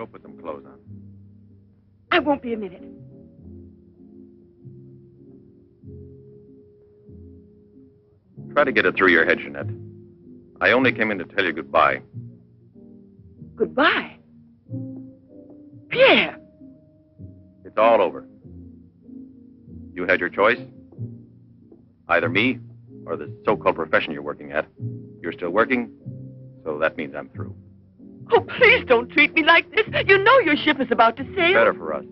Go put some clothes on. I won't be a minute. Try to get it through your head, Jeanette. I only came in to tell you goodbye. Goodbye? Pierre! It's all over. You had your choice. Either me or the so-called profession you're working at. You're still working, so that means I'm through. Oh, please don't treat me like this. You know your ship is about to sail. Better for us.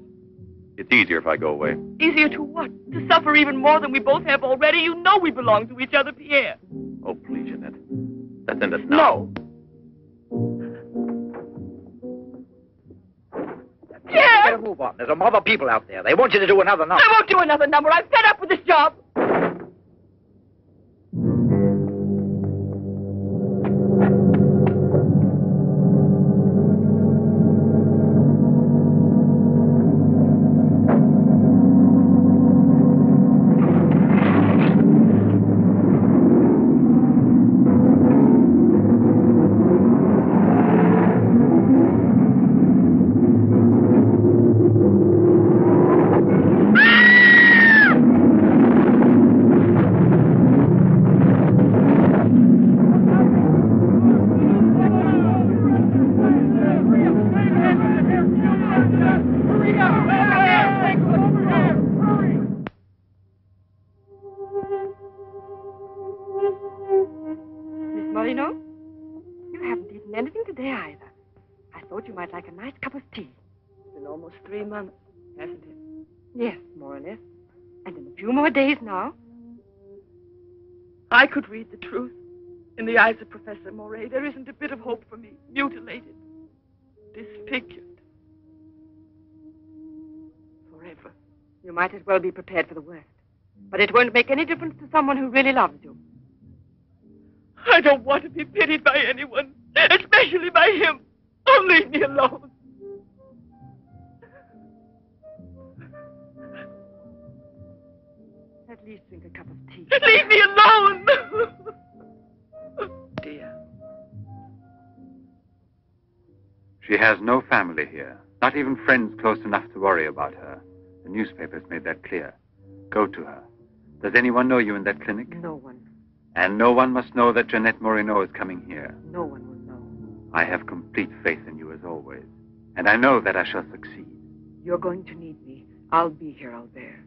It's easier if I go away. Easier to what? To suffer even more than we both have already? You know we belong to each other, Pierre. Oh, please, Jeanette. Let's end it now. No. Pierre! Better move on. There's a mob of people out there. They want you to do another number. I won't do another number. I'm fed up with this job. I could read the truth. In the eyes of Professor Moray, there isn't a bit of hope for me. Mutilated. Disfigured. Forever. You might as well be prepared for the worst. But it won't make any difference to someone who really loves you. I don't want to be pitied by anyone, especially by him. Oh, leave me alone. At least drink a cup of tea. Leave me alone! Dear. She has no family here. Not even friends close enough to worry about her. The newspapers made that clear. Go to her. Does anyone know you in that clinic? No one. And no one must know that Jeanette Moreno is coming here. No one will know. I have complete faith in you as always. And I know that I shall succeed. You're going to need me. I'll be here, Albert.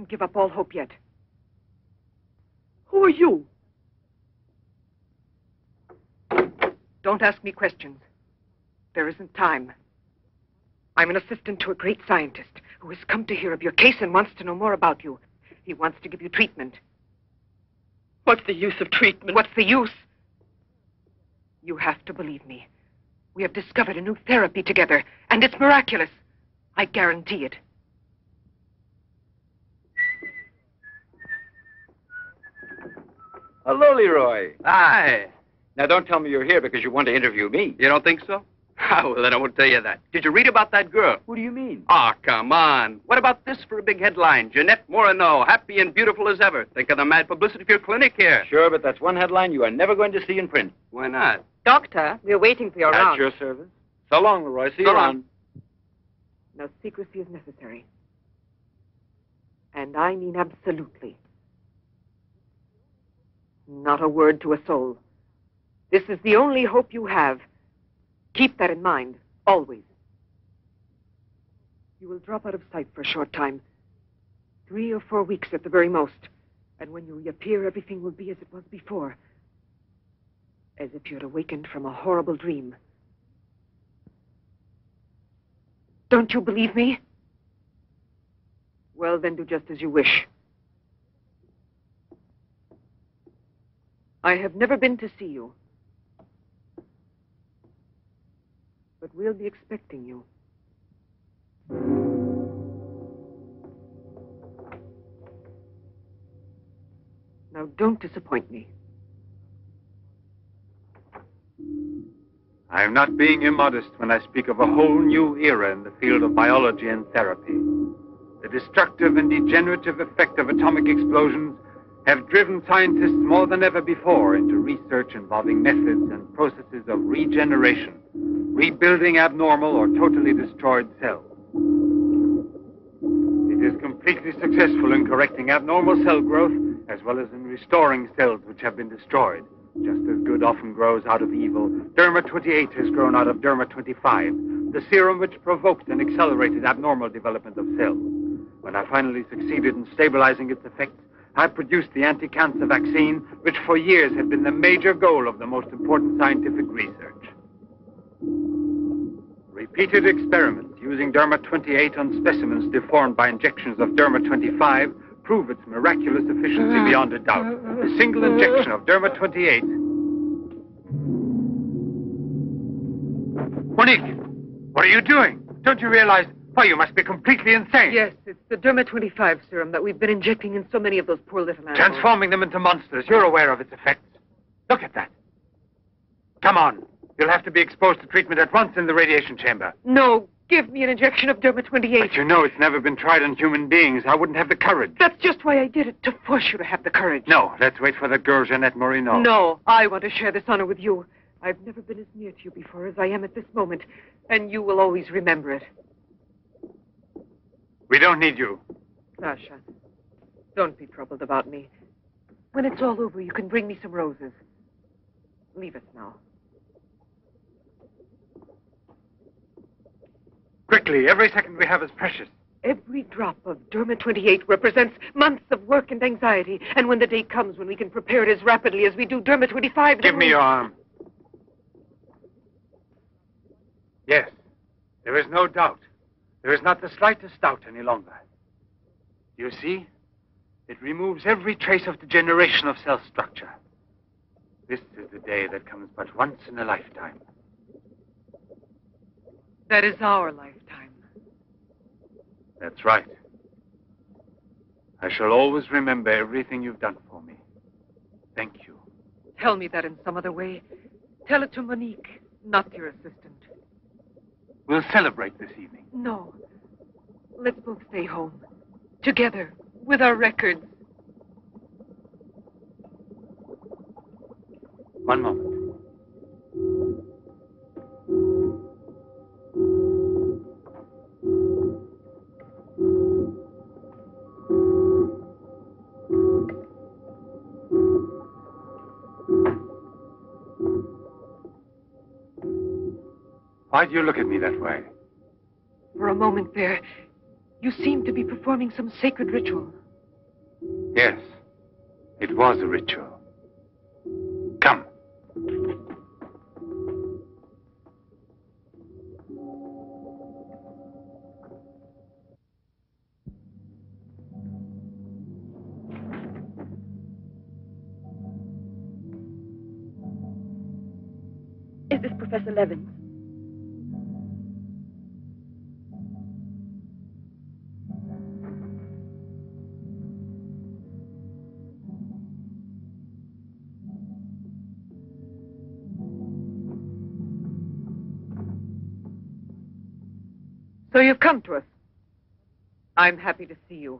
Give up all hope yet. Who are you? Don't ask me questions. There isn't time. I'm an assistant to a great scientist who has come to hear of your case and wants to know more about you. He wants to give you treatment. What's the use of treatment? What's the use? You have to believe me. We have discovered a new therapy together, and it's miraculous. I guarantee it. Hello, Leroy. Hi. Now, don't tell me you're here because you want to interview me. You don't think so? Well, then I won't tell you that. Did you read about that girl? What do you mean? Ah, come on. What about this for a big headline? Jeanette Moreno, happy and beautiful as ever. Think of the mad publicity for your clinic here. Sure, but that's one headline you are never going to see in print. Why not? Doctor, we're waiting for your round. At your service. So long, Leroy. See you So long. around. No secrecy is necessary. And I mean absolutely. Not a word to a soul. This is the only hope you have. Keep that in mind, always. You will drop out of sight for a short time. 3 or 4 weeks at the very most. And when you reappear, everything will be as it was before. As if you had awakened from a horrible dream. Don't you believe me? Well, then do just as you wish. I have never been to see you. But we'll be expecting you. Now, don't disappoint me. I am not being immodest when I speak of a whole new era in the field of biology and therapy. The destructive and degenerative effect of atomic explosions have driven scientists more than ever before into research involving methods and processes of regeneration, rebuilding abnormal or totally destroyed cells. It is completely successful in correcting abnormal cell growth as well as in restoring cells which have been destroyed. Just as good often grows out of evil, Derma 28 has grown out of Derma 25, the serum which provoked and accelerated abnormal development of cells. When I finally succeeded in stabilizing its effects, I produced the anti-cancer vaccine, which for years had been the major goal of the most important scientific research. Repeated experiments using Derma 28 on specimens deformed by injections of Derma 25 prove its miraculous efficiency beyond a doubt. A single injection of Derma 28... Monique, what are you doing? Don't you realize... Why, you must be completely insane. Yes, it's the Derma 25 serum that we've been injecting in so many of those poor little animals. Transforming them into monsters. You're aware of its effects. Look at that. Come on. You'll have to be exposed to treatment at once in the radiation chamber. No, give me an injection of Derma 28. But you know it's never been tried on human beings. I wouldn't have the courage. That's just why I did it, to force you to have the courage. No, let's wait for that girl, Jeanette Moreno. No, I want to share this honor with you. I've never been as near to you before as I am at this moment, and you will always remember it. We don't need you. Sasha, don't be troubled about me. When it's all over, you can bring me some roses. Leave us now. Quickly, every second we have is precious. Every drop of Derma 28 represents months of work and anxiety. And when the day comes when we can prepare it as rapidly as we do Derma 25... Give me your arm. Yes, there is no doubt. There is not the slightest doubt any longer. You see? It removes every trace of degeneration of cell structure. This is the day that comes but once in a lifetime. That is our lifetime. That's right. I shall always remember everything you've done for me. Thank you. Tell me that in some other way. Tell it to Monique, not your assistant. We'll celebrate this evening. No. Let's both stay home. Together, with our records. One moment. Why do you look at me that way? For a moment there, you seemed to be performing some sacred ritual. Yes, it was a ritual. Come. Is this Professor Levins? So you've come to us. I'm happy to see you.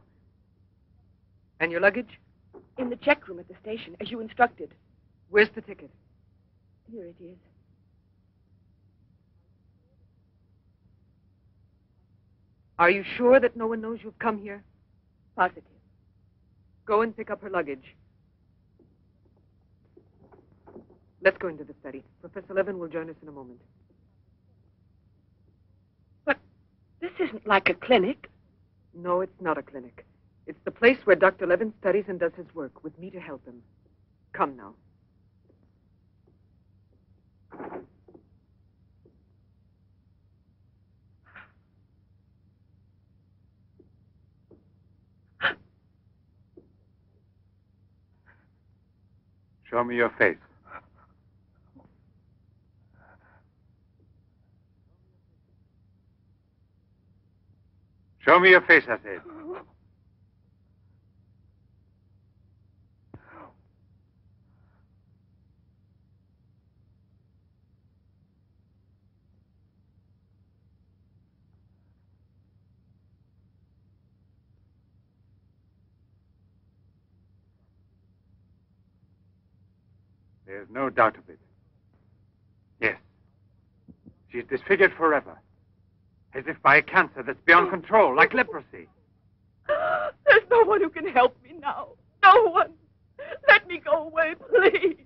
And your luggage? In the check room at the station, as you instructed. Where's the ticket? Here it is. Are you sure that no one knows you've come here? Positive. Go and pick up her luggage. Let's go into the study. Professor Levin will join us in a moment. But this isn't like a clinic. No, it's not a clinic. It's the place where Dr. Levin studies and does his work, with me to help him. Come now. Show me your face. Show me your face, I said. There's no doubt of it. Yes. She's disfigured forever. As if by a cancer that's beyond control, like leprosy. There's no one who can help me now. No one. Let me go away, please.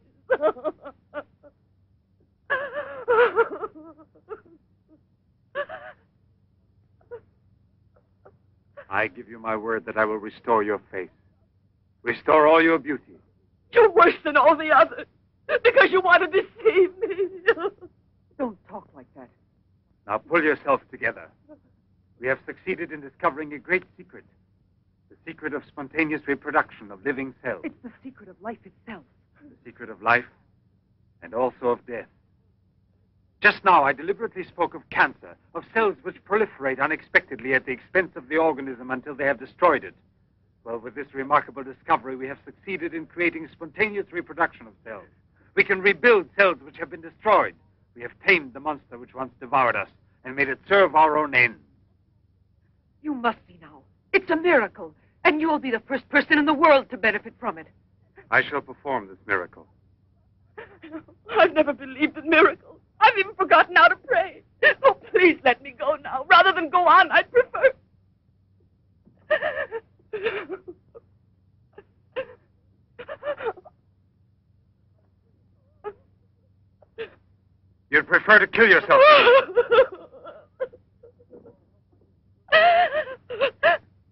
I give you my word that I will restore your face. Restore all your beauty. You're worse than all the others. Because you want to deceive me. Don't talk like that. Now pull yourself together. We have succeeded in discovering a great secret. The secret of spontaneous reproduction of living cells. It's the secret of life itself. The secret of life and also of death. Just now I deliberately spoke of cancer, of cells which proliferate unexpectedly at the expense of the organism until they have destroyed it. Well, with this remarkable discovery, we have succeeded in creating spontaneous reproduction of cells. We can rebuild cells which have been destroyed. We have tamed the monster which once devoured us and made it serve our own ends. You must be now. It's a miracle. And you'll be the first person in the world to benefit from it. I shall perform this miracle. I've never believed in miracles. I've even forgotten how to pray. Oh, please let me go now. Rather than go on, I'd prefer... You'd prefer to kill yourself.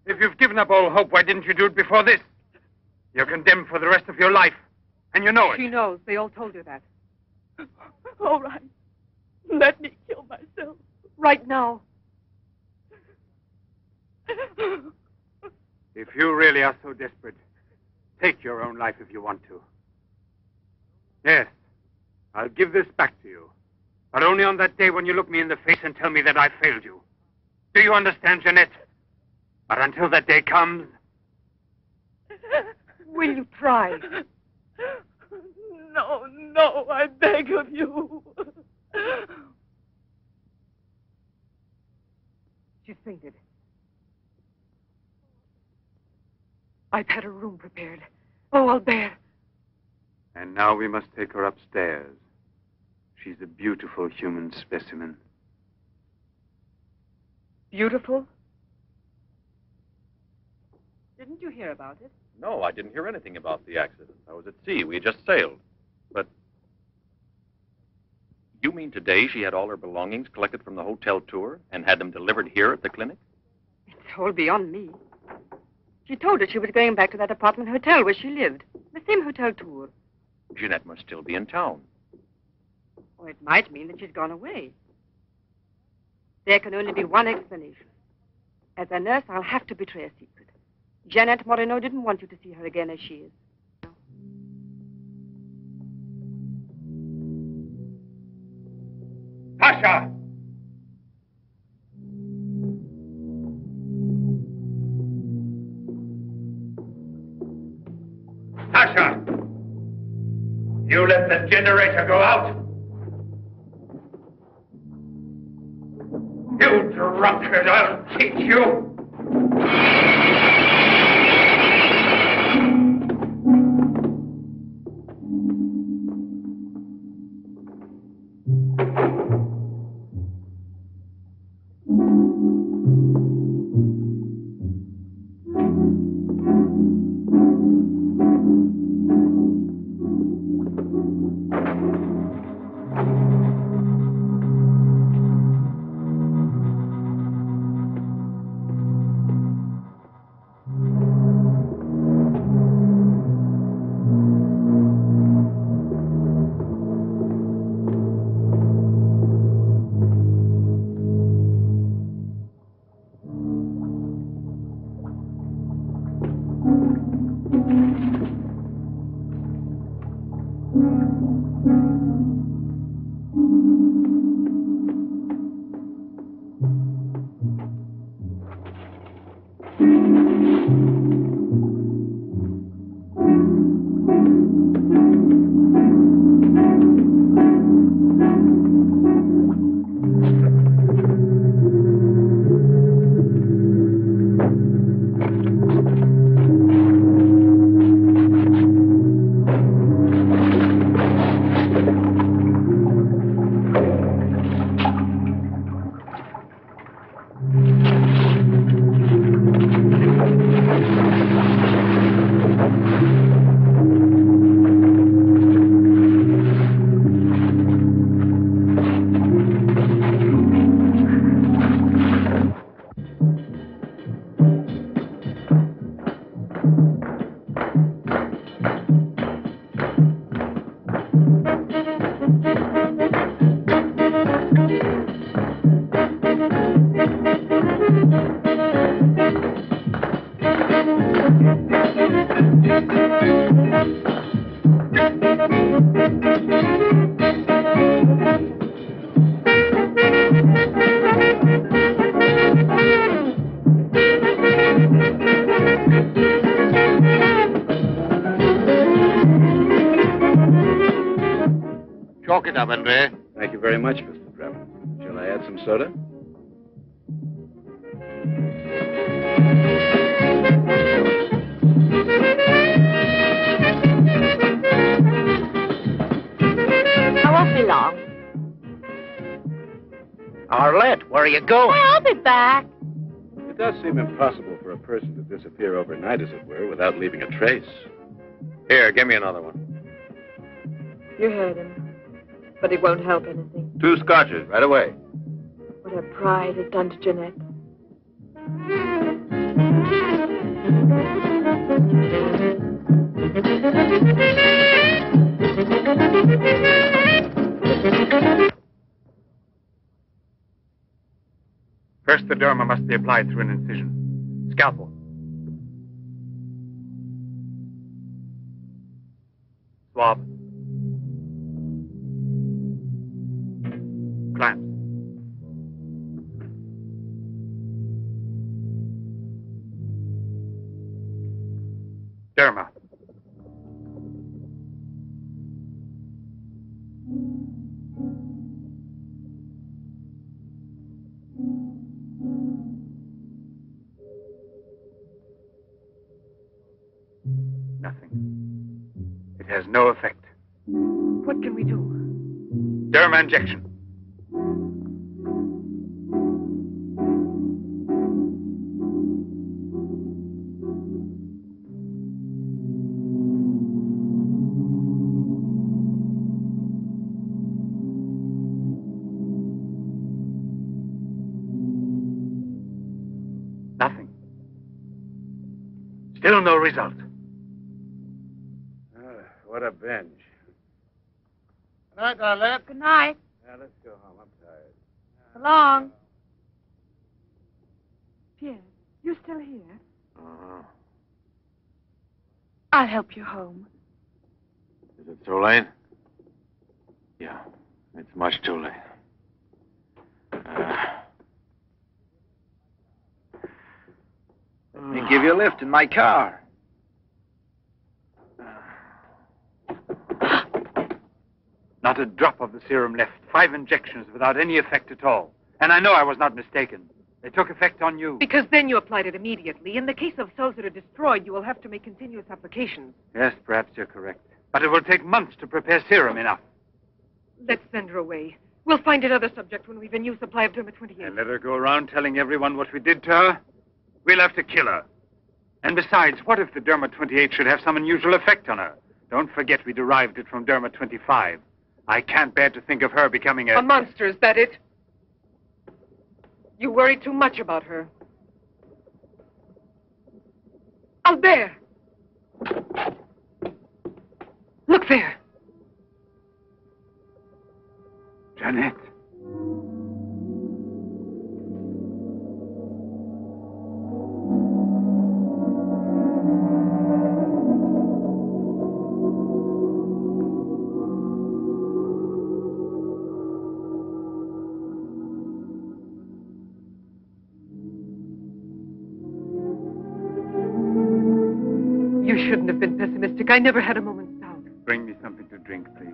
If you've given up all hope, why didn't you do it before this? You're condemned for the rest of your life, and you know it. She knows. They all told her that. All right. Let me kill myself. Right now. If you really are so desperate, take your own life if you want to. Yes, I'll give this back to you. But only on that day when you look me in the face and tell me that I failed you. Do you understand, Jeanette? But until that day comes... Will you try? No, I beg of you. She's fainted. I've had her room prepared. Oh, I'll bear. And now we must take her upstairs. She's a beautiful human specimen. Beautiful? Didn't you hear about it? No, I didn't hear anything about the accident. I was at sea. We had just sailed. But you mean today she had all her belongings collected from the hotel tour and had them delivered here at the clinic? It's all beyond me. She told us she was going back to that apartment hotel where she lived. The same hotel tour. Jeanette must still be in town. Or it might mean that she's gone away. There can only be one explanation. As a nurse, I'll have to betray a secret. Jeanette Moreno didn't want you to see her again as she is. Tasha! Tasha! You let the generator go out? You drunkard, I'll teach you! Chalk it up, Andre. Thank you very much, Mr. Drebin. Shall I add some soda? I won't be long. Arlette, where are you going? I'll be back. It does seem impossible for a person to disappear overnight, as it were, without leaving a trace. Here, give me another one. You heard him. But it won't help anything. 2 scotches, right away. What her pride has done to Jeanette. First, the derma must be applied through an incision. Scalpel. Swab. Clamps. Derma. Nothing. It has no effect. What can we do? Derma injection. Nothing. Still no result. What a binge. Good night, Arlette. Good night. Now, let's go home. I'm tired. So long. Pierre, you still here? Uh-huh. I'll help you home. Is it too late? Yeah, it's much too late. Let me give you a lift in my car. Not a drop of the serum left. 5 injections without any effect at all. And I know I was not mistaken. They took effect on you. Because then you applied it immediately. In the case of cells that are destroyed, you will have to make continuous applications. Yes, perhaps you're correct. But it will take months to prepare serum enough. Let's send her away. We'll find another subject when we've a new supply of Derma 28. And let her go around telling everyone what we did to her? We'll have to kill her. And besides, what if the Derma 28 should have some unusual effect on her? Don't forget we derived it from Derma 25. I can't bear to think of her becoming A monster, is that it? You worry too much about her. Albert! Look there. Jeanette. You shouldn't have been pessimistic. I never had a moment's doubt. Bring me something to drink, please.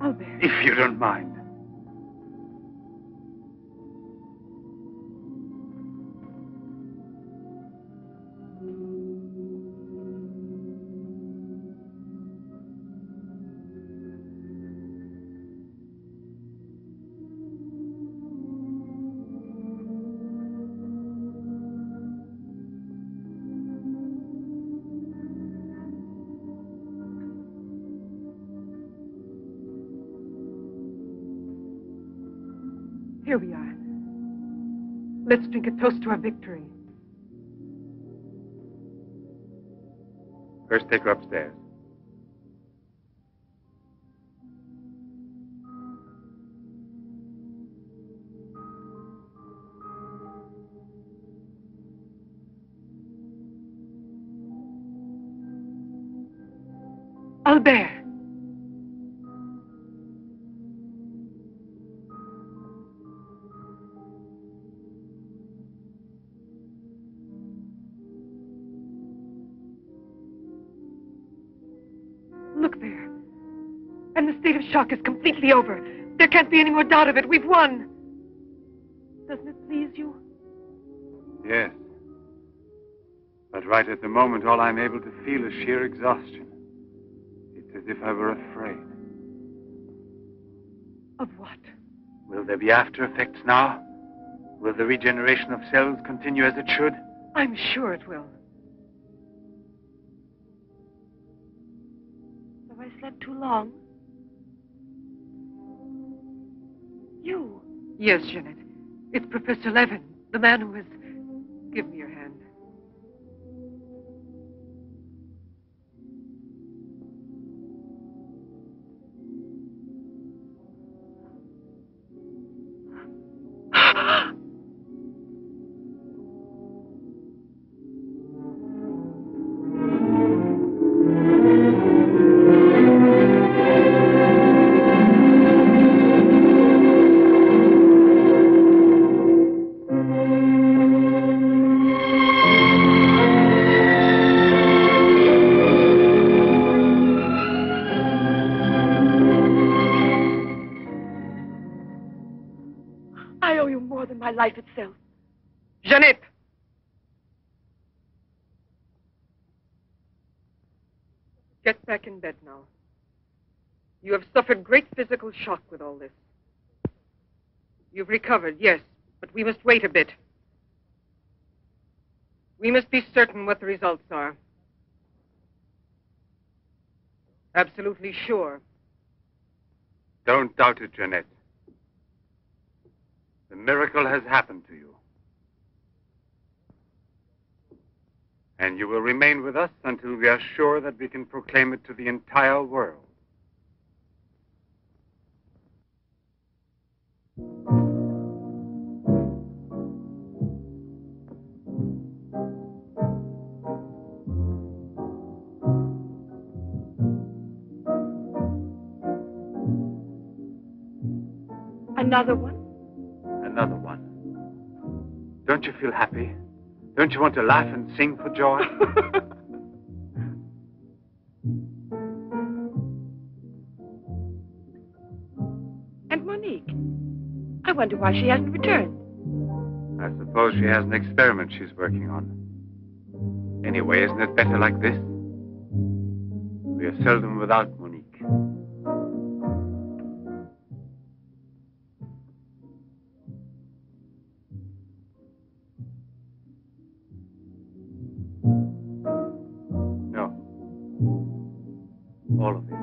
Albert. If you don't mind. Here we are. Let's drink a toast to our victory. First, take her upstairs. Albert! Look there. And the state of shock is completely over. There can't be any more doubt of it. We've won. Doesn't it please you? Yes. But right at the moment, all I'm able to feel is sheer exhaustion. It's as if I were afraid. Of what? Will there be after effects now? Will the regeneration of cells continue as it should? I'm sure it will. Have I slept too long? You? Yes, Jeanette. It's Professor Levin, the man who has... Give me your hand. I owe you more than my life itself. Jeanette! Get back in bed now. You have suffered great physical shock with all this. You've recovered, yes, but we must wait a bit. We must be certain what the results are. Absolutely sure. Don't doubt it, Jeanette. The miracle has happened to you. And you will remain with us until we are sure that we can proclaim it to the entire world. Another one? Another one. Don't you feel happy? Don't you want to laugh and sing for joy? And Monique? I wonder why she hasn't returned. I suppose she has an experiment she's working on. Anyway, isn't it better like this? We are seldom without Monique. All of it.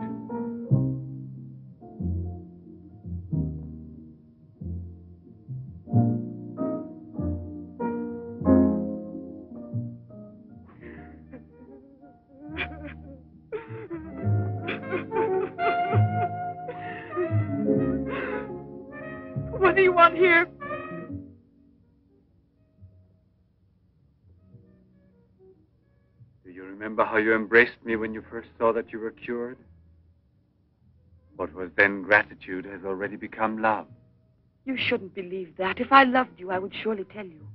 What do you want here? Do you remember how you embraced me when you first saw that you were cured? What was then gratitude has already become love. You shouldn't believe that. If I loved you, I would surely tell you.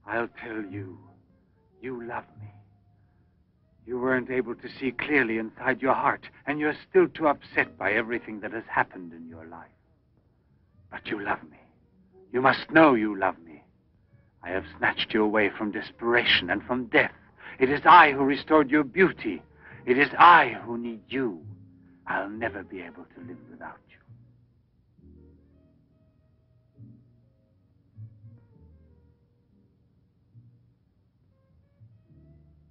I'll tell you. You love me. You weren't able to see clearly inside your heart, and you're still too upset by everything that has happened in your life. But you love me. You must know you love me. I have snatched you away from desperation and from death. It is I who restored your beauty. It is I who need you. I'll never be able to live without you.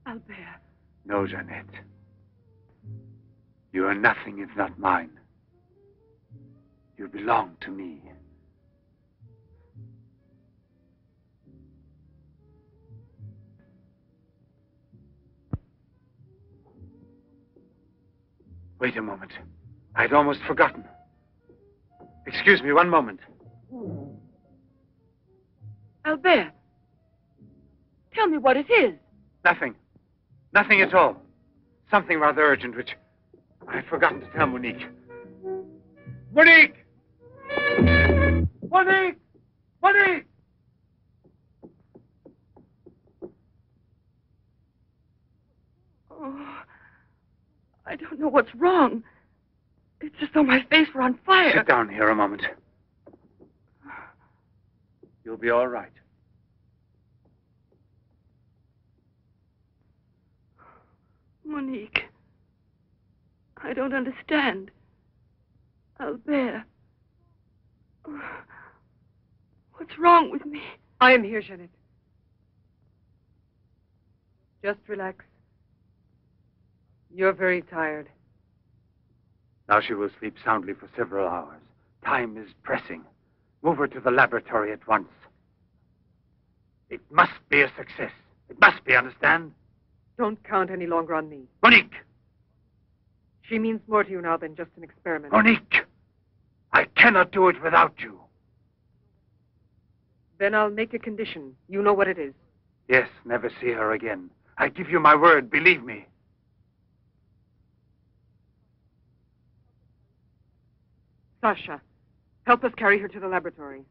Albert. No, Jeanette. You are nothing if not mine. You belong to me. Wait a moment. I'd almost forgotten. Excuse me, one moment. Albert. Tell me what it is. Nothing. Nothing at all. Something rather urgent, which I'd forgotten to tell Monique. Monique! Monique! Monique! Oh, I don't know what's wrong. It's as though my face were on fire. Sit down here a moment. You'll be all right. Monique. I don't understand. Albert. What's wrong with me? I am here, Jeanette. Just relax. You're very tired. Now she will sleep soundly for several hours. Time is pressing. Move her to the laboratory at once. It must be a success. It must be, understand? Don't count any longer on me. Monique! She means more to you now than just an experiment. Monique! I cannot do it without you. Then I'll make a condition. You know what it is. Yes, never see her again. I give you my word, believe me. Sasha, help us carry her to the laboratory.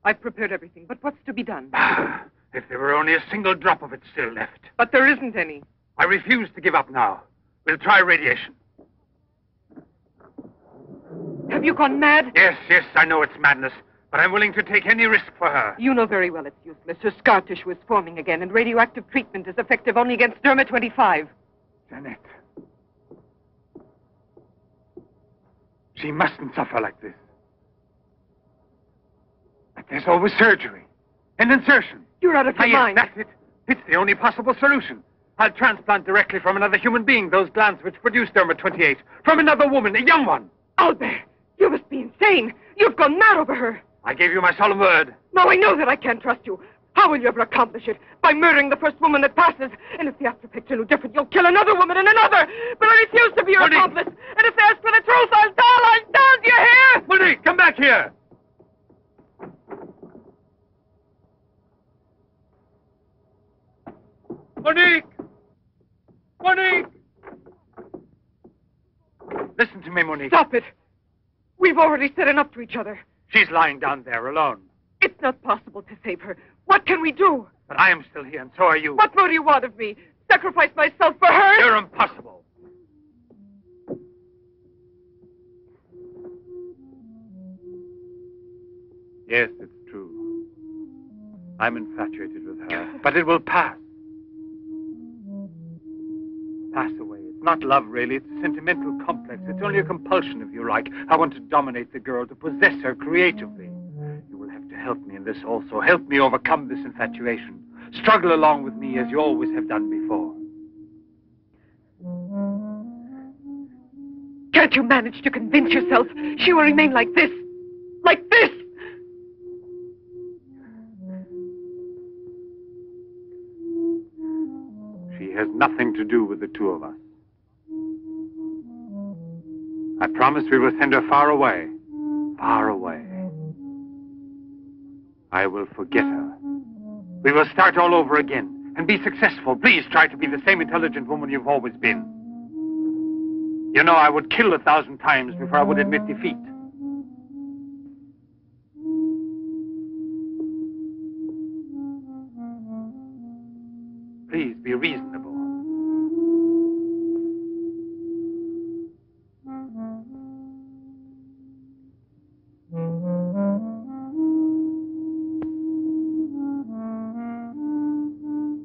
I've prepared everything, but what's to be done? If there were only a single drop of it still left. But there isn't any. I refuse to give up now. We'll try radiation. Have you gone mad? Yes, I know it's madness, but I'm willing to take any risk for her. You know very well it's useless. Her scar tissue is forming again, and radioactive treatment is effective only against derma-25. Jeanette. She mustn't suffer like this. But there's always surgery. An insertion. You're out of your mind. That's it. It's the only possible solution. I'll transplant directly from another human being those glands which produce derma-28. From another woman, a young one. Albert, you must be insane. You've gone mad over her. I gave you my solemn word. Now I know that I can't trust you. How will you ever accomplish it? By murdering the first woman that passes. And if the after picture no different, you'll kill another woman and another. But I refuse to be your Monique! accomplice. And if they ask for the truth, I'll tell. Do you hear? Monique, come back here. Monique! Monique! Listen to me, Monique. Stop it. We've already said enough to each other. She's lying down there alone. It's not possible to save her. What can we do? But I am still here, and so are you. What more do you want of me? Sacrifice myself for her? You're impossible. Yes, it's true. I'm infatuated with her. But it will pass. Pass away at Not love, really. It's a sentimental complex. It's only a compulsion, if you like. I want to dominate the girl, to possess her creatively. You will have to help me in this also. Help me overcome this infatuation. Struggle along with me as you always have done before. Can't you manage to convince yourself she will remain like this? Like this? She has nothing to do with the two of us. I promise we will send her far away. Far away. I will forget her. We will start all over again and be successful. Please try to be the same intelligent woman you've always been. You know, I would kill 1,000 times before I would admit defeat. Please be reasonable.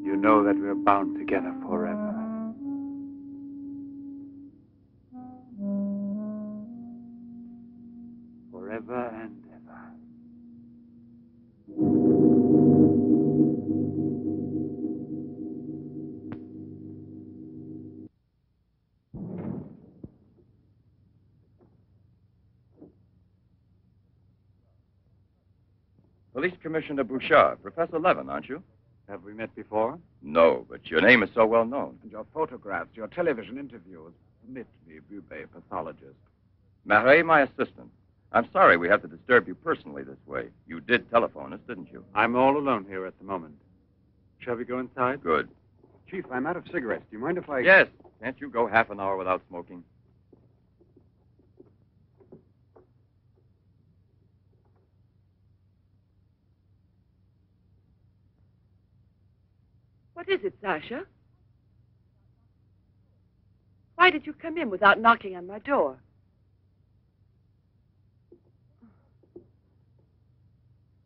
You know that we're bound together forever. Forever and ever. Police Commissioner Bouchard, Professor Levin, aren't you? Have we met before? No, but your name is so well known. And your photographs, your television interviews. Permit me, Bube, pathologist. Marais, my assistant. I'm sorry we have to disturb you personally this way. You did telephone us, didn't you? I'm all alone here at the moment. Shall we go inside? Good. Chief, I'm out of cigarettes. Do you mind if I... Yes. Can't you go half an hour without smoking? What is it, Sasha? Why did you come in without knocking on my door?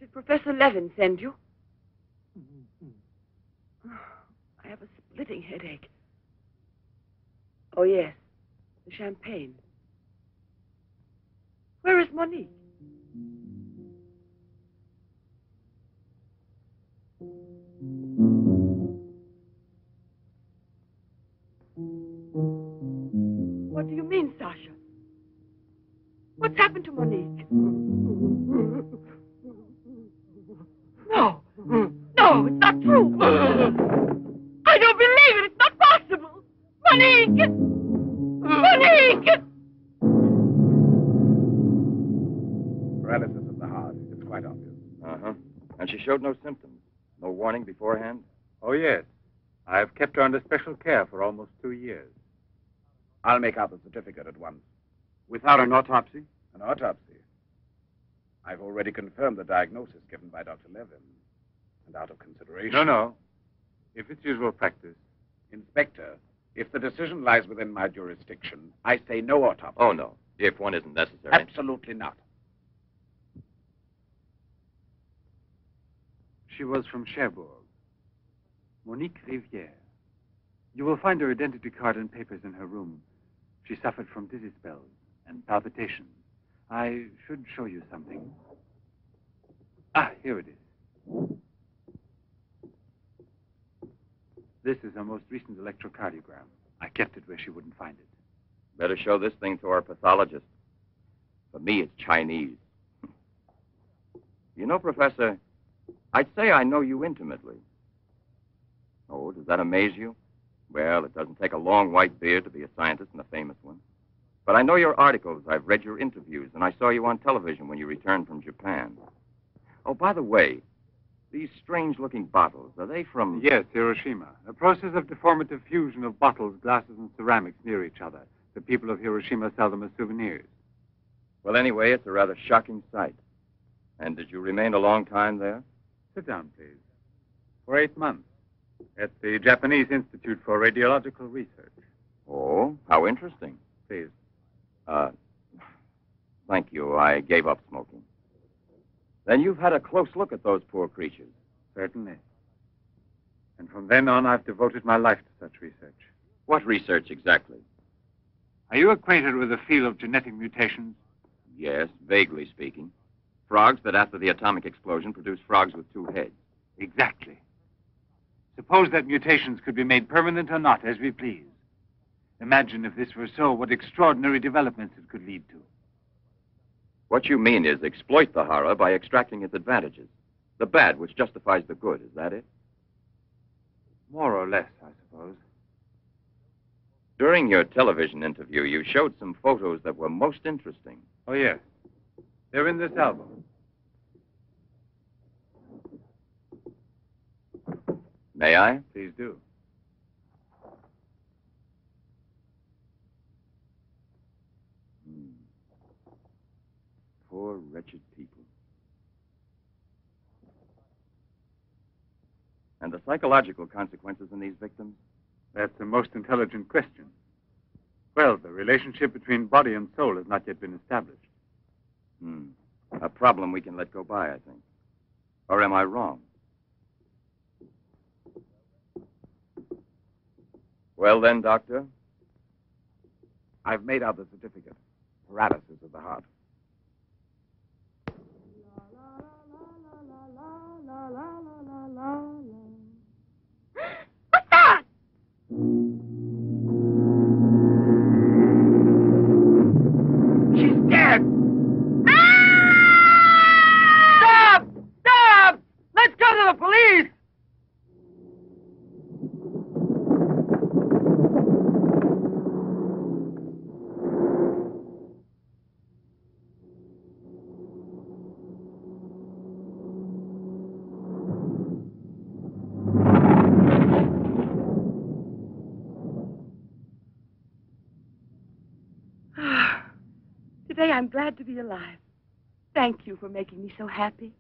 Did Professor Levin send you? I have a splitting headache. Oh, yes, the champagne. Where is Monique? What do you mean, Sasha? What's happened to Monique? No. No, it's not true. I don't believe it. It's not possible. Monique! Monique! Paralysis of the heart. It's quite obvious. Uh-huh. And she showed no symptoms. No warning beforehand? Oh, yes. I have kept her under special care for almost 2 years. I'll make out the certificate at once. Without an autopsy? An autopsy. I've already confirmed the diagnosis given by Dr. Levin. And out of consideration... No. If it's usual practice. Inspector, if the decision lies within my jurisdiction, I say no autopsy. Oh, no. If one isn't necessary. Absolutely not. She was from Cherbourg. Monique Rivière. You will find her identity card and papers in her room. She suffered from dizzy spells and palpitations. I should show you something. Ah, here it is. This is her most recent electrocardiogram. I kept it where she wouldn't find it. Better show this thing to our pathologist. For me, it's Chinese. You know, Professor, I'd say I know you intimately. Oh, does that amaze you? Well, it doesn't take a long white beard to be a scientist and a famous one. But I know your articles, I've read your interviews, and I saw you on television when you returned from Japan. Oh, by the way, these strange-looking bottles, are they from... Yes, Hiroshima. A process of deformative fusion of bottles, glasses, and ceramics near each other. The people of Hiroshima sell them as souvenirs. Well, anyway, it's a rather shocking sight. And did you remain a long time there? Sit down, please. For 8 months. At the Japanese Institute for Radiological Research. Oh, how interesting. Please. Thank you. I gave up smoking. Then you've had a close look at those poor creatures. Certainly. And from then on, I've devoted my life to such research. What research exactly? Are you acquainted with the field of genetic mutations? Yes, vaguely speaking. Frogs that after the atomic explosion produce frogs with two heads. Exactly. Suppose that mutations could be made permanent or not, as we please. Imagine if this were so, what extraordinary developments it could lead to. What you mean is exploit the horror by extracting its advantages. The bad which justifies the good, is that it? More or less, I suppose. During your television interview, you showed some photos that were most interesting. Oh, yes. They're in this album. May I? Please do. Poor, wretched people. And the psychological consequences in these victims? That's the most intelligent question. Well, the relationship between body and soul has not yet been established. A problem we can let go by, I think. Or am I wrong? Well then, Doctor? I've made out the certificate. Paralysis of the heart. What's that? She's dead! Stop! Stop! Let's go to the police! Today I'm glad to be alive. Thank you for making me so happy.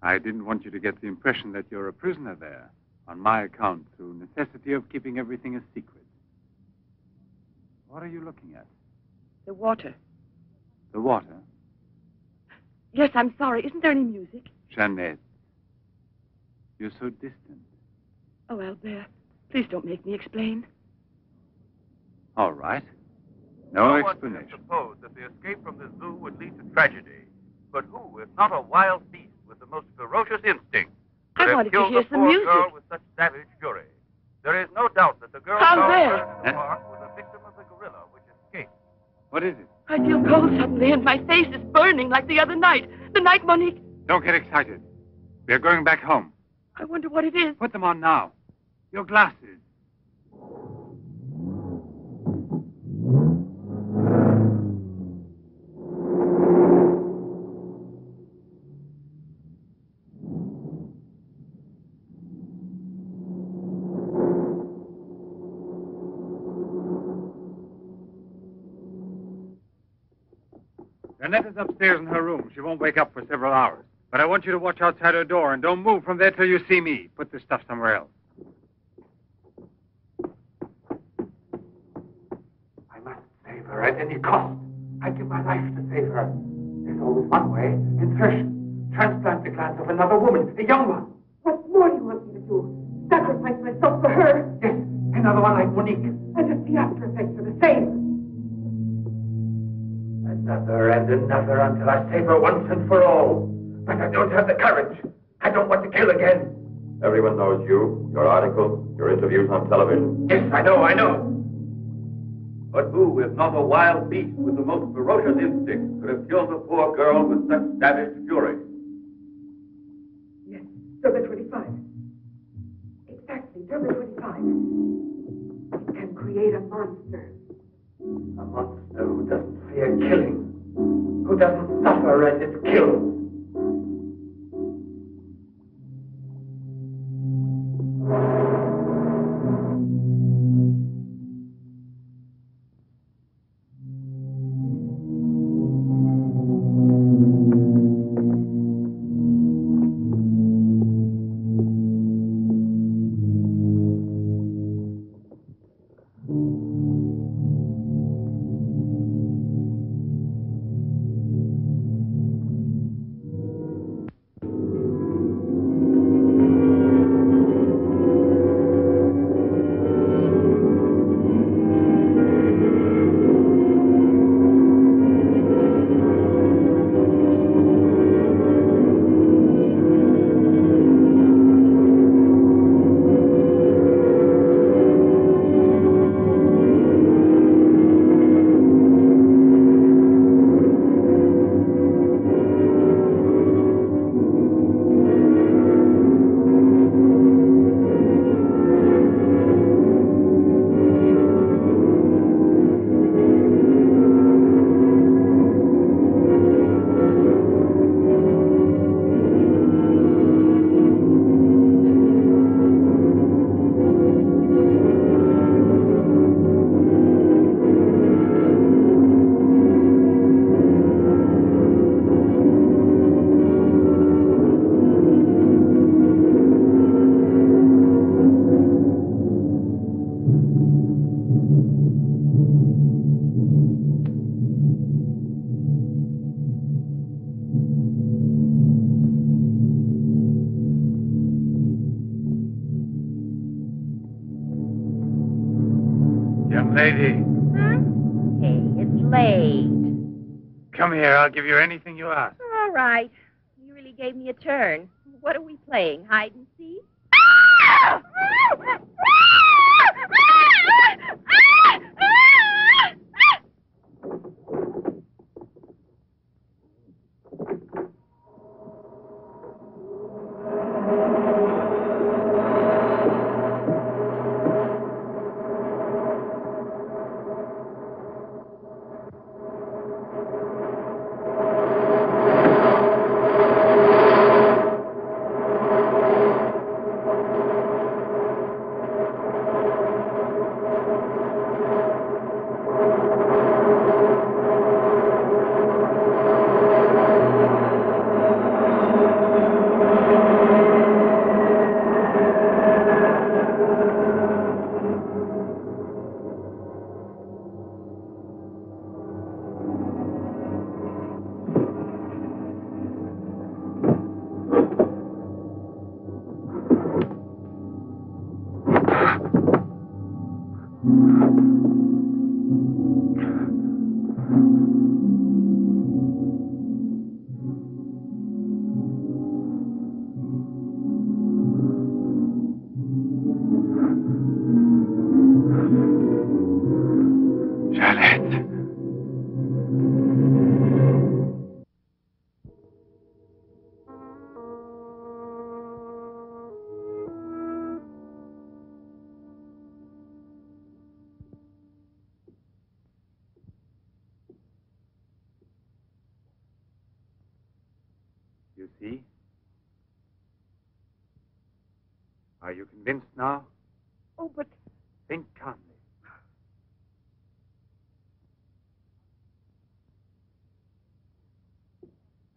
I didn't want you to get the impression that you're a prisoner there, on my account, through necessity of keeping everything a secret. What are you looking at? The water. The water? Yes, I'm sorry. Isn't there any music? Jeanette. You're so distant. Oh, Albert, please don't make me explain. All right. No explanation. Suppose that the escape from the zoo would lead to tragedy. But who, if not a wild beast with the most ferocious instinct, could I have wanted to killed hear the some poor music. girl with such savage fury? There is no doubt that the girl How found there? first in the park was a victim of the gorilla which escaped. What is it? I feel cold suddenly, and my face is burning like the other night. The night Monique... Don't get excited. We're going back home. I wonder what it is. Put them on now. Your glasses. Jeanette is upstairs in her room. She won't wake up for several hours. But I want you to watch outside her door and don't move from there till you see me. Put this stuff somewhere else. I must save her at any cost. I'd give my life to save her. There's always one way. Insertion. Transplant the glands of another woman, a young one. What more do you want me to do? Sacrifice myself for her? Yes, another one like Monique. And if the after effects are the same. Another and another until I save her once and for all. But I don't have the courage. I don't want to kill again. Everyone knows you, your articles, your interviews on television. Yes, I know. But who, if not a wild beast with the most ferocious instinct, could have killed the poor girl with such savage fury? Yes, Derby 25. Exactly, Derby 25. It can create a monster. A monster who doesn't fear killing, who doesn't suffer as it kills. Young lady, Hey, it's late. come here. I'll give you anything you ask. All right. You really gave me a turn. What are we playing? Hide and seek? You see? Are you convinced now? Oh, but Think calmly.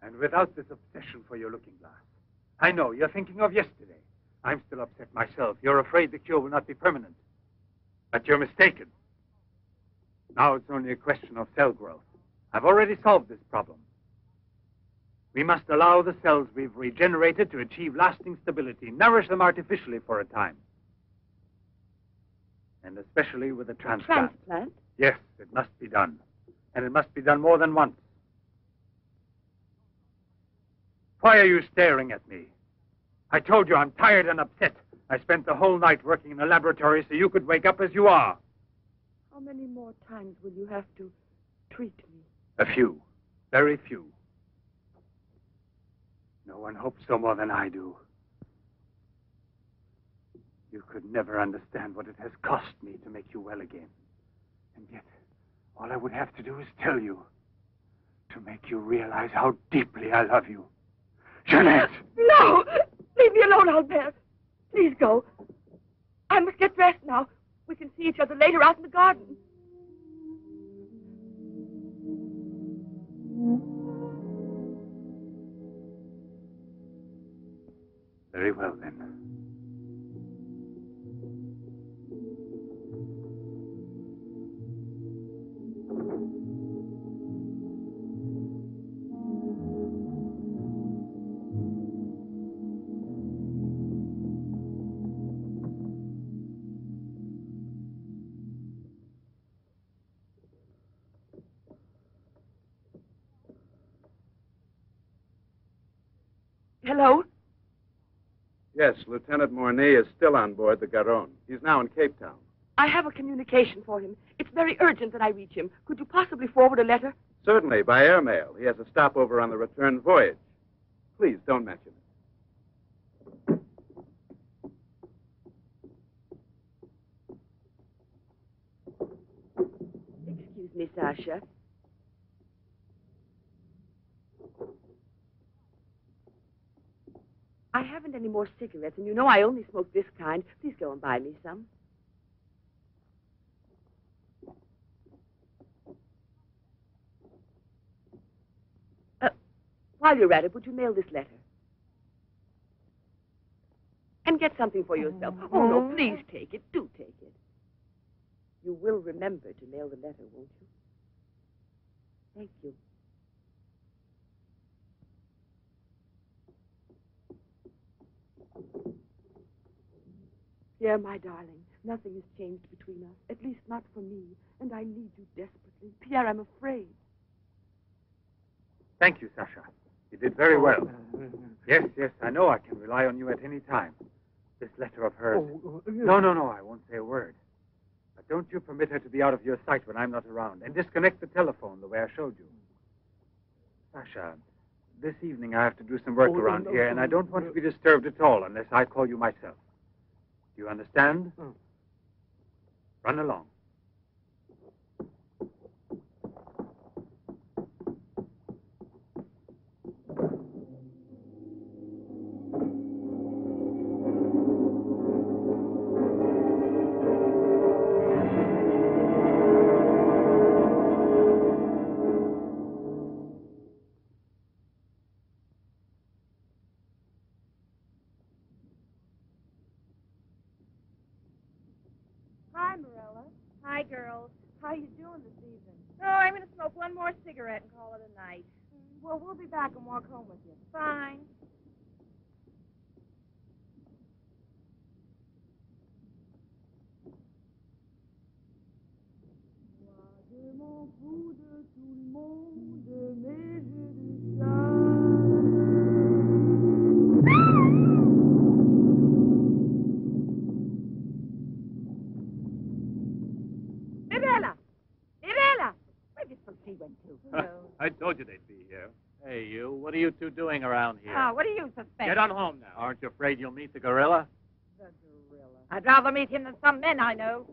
And without this obsession for your looking glass. I know, you're thinking of yesterday. I'm still upset myself. You're afraid the cure will not be permanent. But you're mistaken. Now it's only a question of cell growth. I've already solved this problem. We must allow the cells we've regenerated to achieve lasting stability, nourish them artificially for a time. And especially with a transplant. Transplant? Yes, it must be done. And it must be done more than once. Why are you staring at me? I told you I'm tired and upset. I spent the whole night working in the laboratory so you could wake up as you are. How many more times will you have to treat me? A few. Very few. No one hopes so more than I do. You could never understand what it has cost me to make you well again. And yet, all I would have to do is tell you. To make you realize how deeply I love you. Jeanette! No! Leave me alone, Albert. Please go. I must get dressed now. We can see each other later out in the garden. Very well, then. Hello? Yes, Lieutenant Mornay is still on board the Garonne. He's now in Cape Town. I have a communication for him. It's very urgent that I reach him. Could you possibly forward a letter? Certainly, by airmail. He has a stopover on the return voyage. Please, don't mention it. Excuse me, Sasha. I haven't any more cigarettes, and you know I only smoke this kind. Please go and buy me some. While you're at it, would you mail this letter? And get something for yourself. Oh, no, please take it. Do take it. You will remember to mail the letter, won't you? Thank you. Pierre, my darling, Nothing has changed between us, at least not for me. And I need you desperately. Pierre, I'm afraid. Thank you, Sasha. You did very well. Yes, I know I can rely on you at any time. This letter of hers... No, I won't say a word. But don't you permit her to be out of your sight when I'm not around. And disconnect the telephone the way I showed you. Sasha, this evening I have to do some work around here, and I don't want to be disturbed at all unless I call you myself. Do you understand? Run along. Hi, Marilla. Hi, girls. How you doing this evening? Oh, I'm going to smoke one more cigarette and call it a night. Well, we'll be back and walk home with you. Fine. I told you they'd be here. Hey, you. What are you two doing around here? Oh, what do you suspect? Get on home now. Aren't you afraid you'll meet the gorilla? The gorilla. I'd rather meet him than some men I know.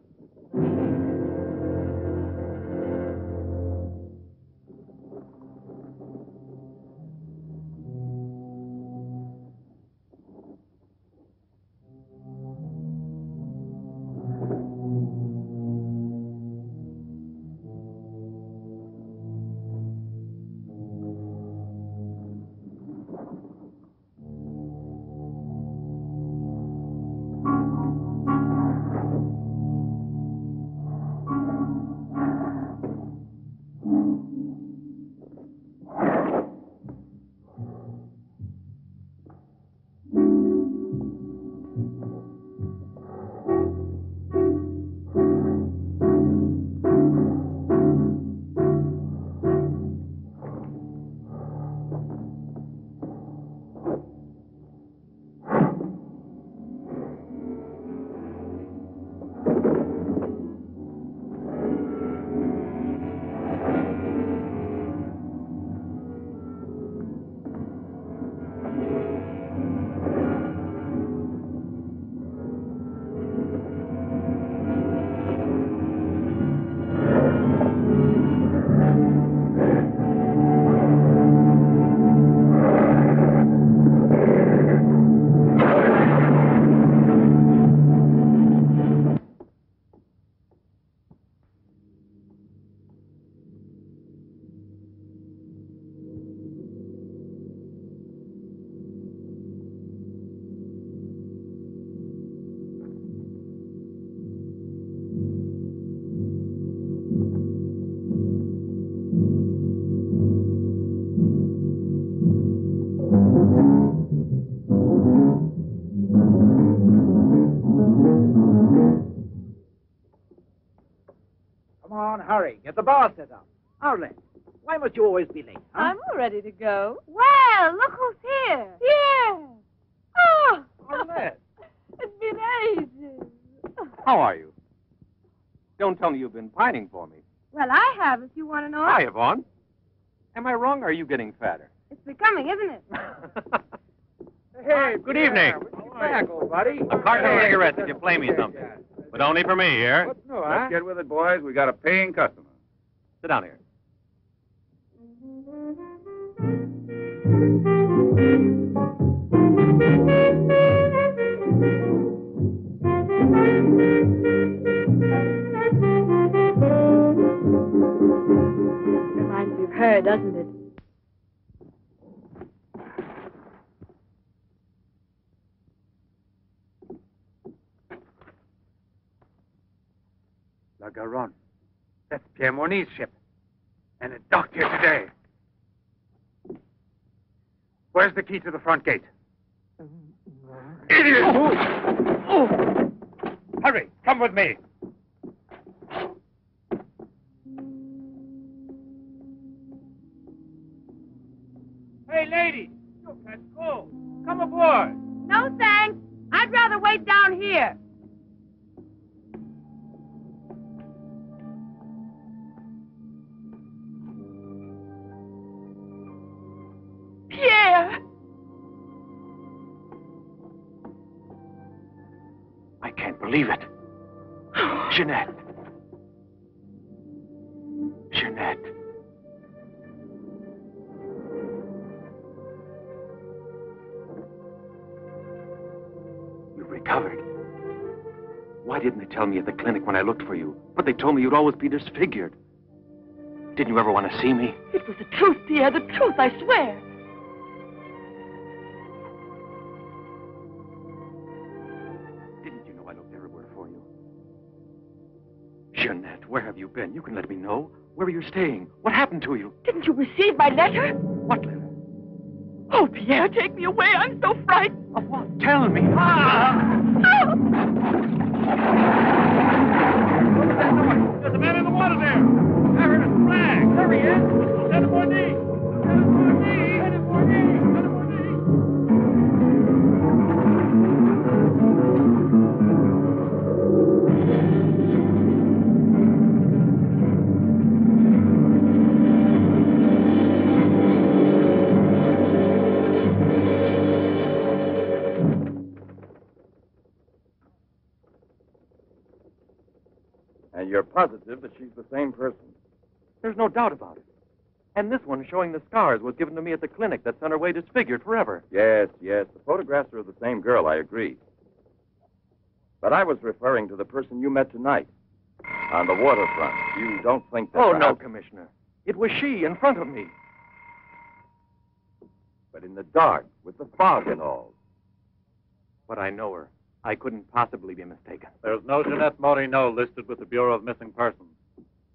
Hurry, get the bar set up. Arlen, why must you always be late? Huh? I'm all ready to go. Well, look who's here. Yeah. Oh, Arlette. it's been ages. How are you? Don't tell me you've been pining for me. Well, I have, if you want to know. Hi, Yvonne. Am I wrong, or are you getting fatter? It's becoming, isn't it? Hey, Good evening. Back, old buddy. A carton of cigarettes if you play me something. But only for me here. What's new, huh? Let's get with it, boys. We got a paying customer. Sit down here. Reminds me of her, doesn't it? La Garonne. That's Pierre Mornay's ship. And it docked here today. Where's the key to the front gate? Idiot! Hurry, come with me. Hey, lady, you'll catch cold. Come aboard. No, thanks. I'd rather wait down here. Pierre! I can't believe it. Jeanette. Jeanette. You've recovered. Why didn't they tell me at the clinic when I looked for you? But they told me you'd always be disfigured. Didn't you ever want to see me? It was the truth, Pierre, the truth, I swear. Didn't you know I looked everywhere for you? Jeanette, where have you been? You can let me know. Where are you staying? What happened to you? Didn't you receive my letter? What letter? Oh, Pierre, take me away. I'm so frightened. Of what? Tell me. There's a man in the water there. I heard a flag. There he is. Lieutenant Bourdie. Lieutenant Bourdie. Lieutenant Bourdie. Lieutenant Bourdie. And you're positive that she's the same person? There's no doubt about it. And this one showing the scars was given to me at the clinic that sent her away disfigured forever. Yes, yes. The photographs are of the same girl, I agree. But I was referring to the person you met tonight on the waterfront. You don't think that... Oh, no, Commissioner. It was she in front of me. But in the dark, with the fog and all. But I know her. I couldn't possibly be mistaken. There's no Jeanette Morino listed with the Bureau of Missing Persons.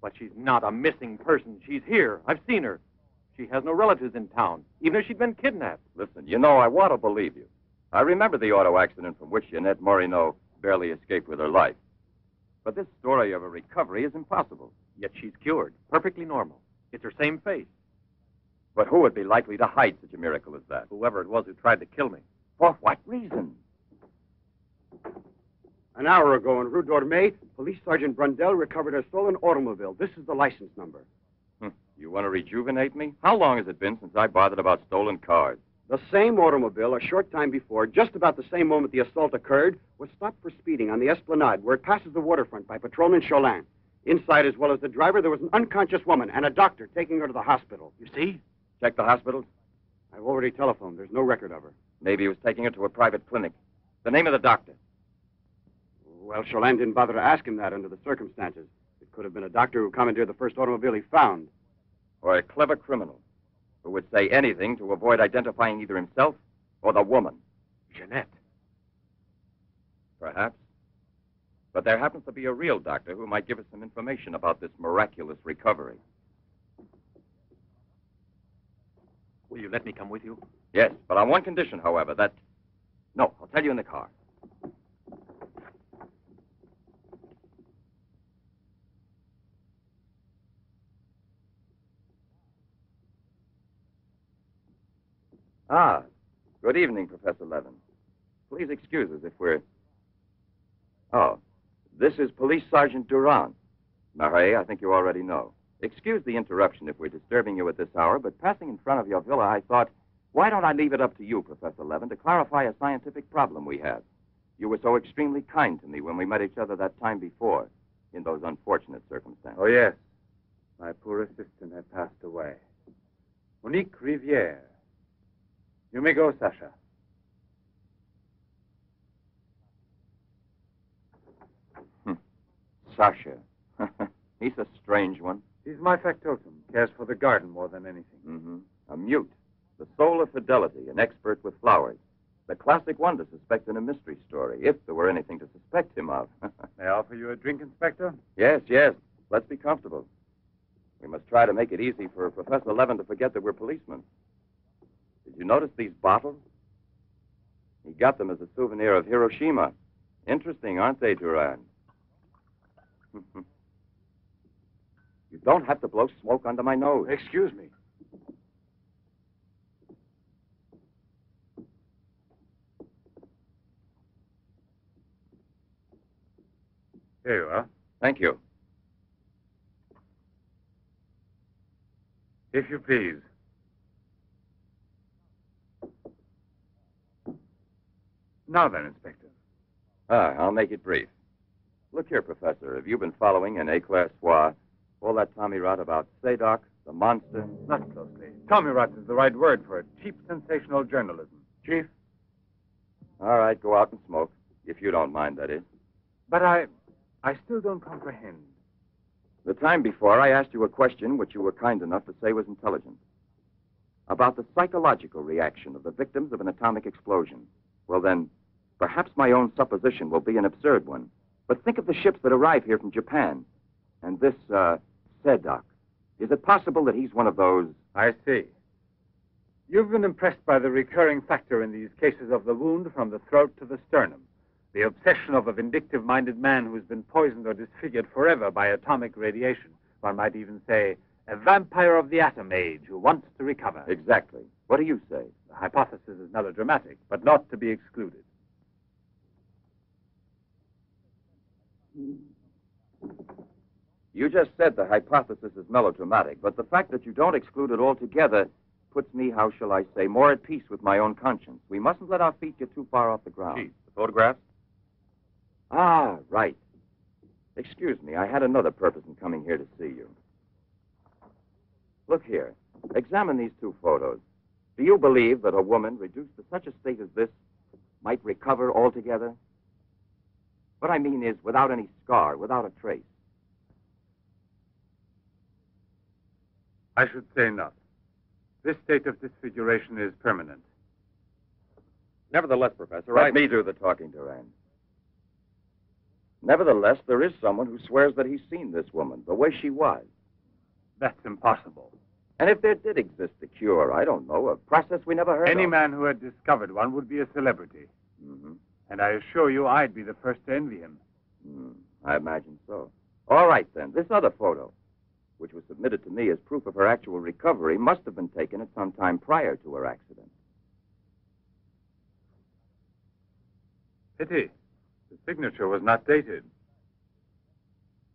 But she's not a missing person. She's here. I've seen her. She has no relatives in town, even if she'd been kidnapped. Listen, you know, I want to believe you. I remember the auto accident from which Jeanette Morino barely escaped with her life. But this story of a recovery is impossible. Yet she's cured. Perfectly normal. It's her same face. But who would be likely to hide such a miracle as that? Whoever it was who tried to kill me. For what reason? An hour ago in Rue Dormay, Police Sergeant Brundell recovered a stolen automobile. This is the license number. You want to rejuvenate me? How long has it been since I bothered about stolen cars? The same automobile, a short time before, just about the same moment the assault occurred, was stopped for speeding on the Esplanade, where it passes the waterfront, by Patrolman Cholin. Inside, as well as the driver, there was an unconscious woman and a doctor taking her to the hospital. You see? Check the hospitals? I've already telephoned. There's no record of her. Maybe he was taking her to a private clinic. The name of the doctor? Well, Cholin didn't bother to ask him that under the circumstances. It could have been a doctor who commandeered the first automobile he found. Or a clever criminal who would say anything to avoid identifying either himself or the woman. Jeanette. Perhaps. But there happens to be a real doctor who might give us some information about this miraculous recovery. Will you let me come with you? Yes, but on one condition, however, that... No, I'll tell you in the car. Ah, good evening, Professor Levin. Please excuse us if we're... Oh, this is Police Sergeant Durand. Marais, I think you already know. Excuse the interruption if we're disturbing you at this hour, but passing in front of your villa, I thought, why don't I leave it up to you, Professor Levin, to clarify a scientific problem we have? You were so extremely kind to me when we met each other that time before, in those unfortunate circumstances. Oh, yes. My poor assistant had passed away. Monique Riviere. You may go, Sasha. Sasha. He's a strange one. He's my factotum. Cares for the garden more than anything. Mm-hmm. A mute. The soul of fidelity, an expert with flowers. The classic one to suspect in a mystery story, if there were anything to suspect him of. May I offer you a drink, Inspector? Yes, yes. Let's be comfortable. We must try to make it easy for Professor Levin to forget that we're policemen. Did you notice these bottles? He got them as a souvenir of Hiroshima. Interesting, aren't they, Duran? You don't have to blow smoke under my nose. Excuse me. Here you are. Thank you. If you please. Now then, Inspector. I'll make it brief. Look here, Professor. Have you been following in A-Class Soir all that Tommy rot about Sadok, the monster? Not closely. Tommy rot is the right word for it. Cheap, sensational journalism. Chief? All right, go out and smoke. If you don't mind, that is. But I still don't comprehend. The time before, I asked you a question which you were kind enough to say was intelligent. About the psychological reaction of the victims of an atomic explosion. Well, then, perhaps my own supposition will be an absurd one. But think of the ships that arrive here from Japan. And this, Sadok. Is it possible that he's one of those? I see. You've been impressed by the recurring factor in these cases of the wound from the throat to the sternum. The obsession of a vindictive-minded man who's been poisoned or disfigured forever by atomic radiation. One might even say, a vampire of the atom age who wants to recover. Exactly. What do you say? The hypothesis is melodramatic, but not to be excluded. You just said the hypothesis is melodramatic, but the fact that you don't exclude it altogether puts me, how shall I say, more at peace with my own conscience. We mustn't let our feet get too far off the ground. Chief, the photographs? Ah, right. Excuse me, I had another purpose in coming here to see you. Look here. Examine these two photos. Do you believe that a woman reduced to such a state as this might recover altogether? What I mean is without any scar, without a trace. I should say not. This state of disfiguration is permanent. Nevertheless, Professor, Let me do the talking, Duran. Nevertheless, there is someone who swears that he's seen this woman, the way she was. That's impossible. And if there did exist a cure, I don't know, a process we never heard of. Any man who had discovered one would be a celebrity. Mm-hmm. And I assure you I'd be the first to envy him. I imagine so. All right, then. This other photo, which was submitted to me as proof of her actual recovery, must have been taken at some time prior to her accident. Pity. The signature was not dated.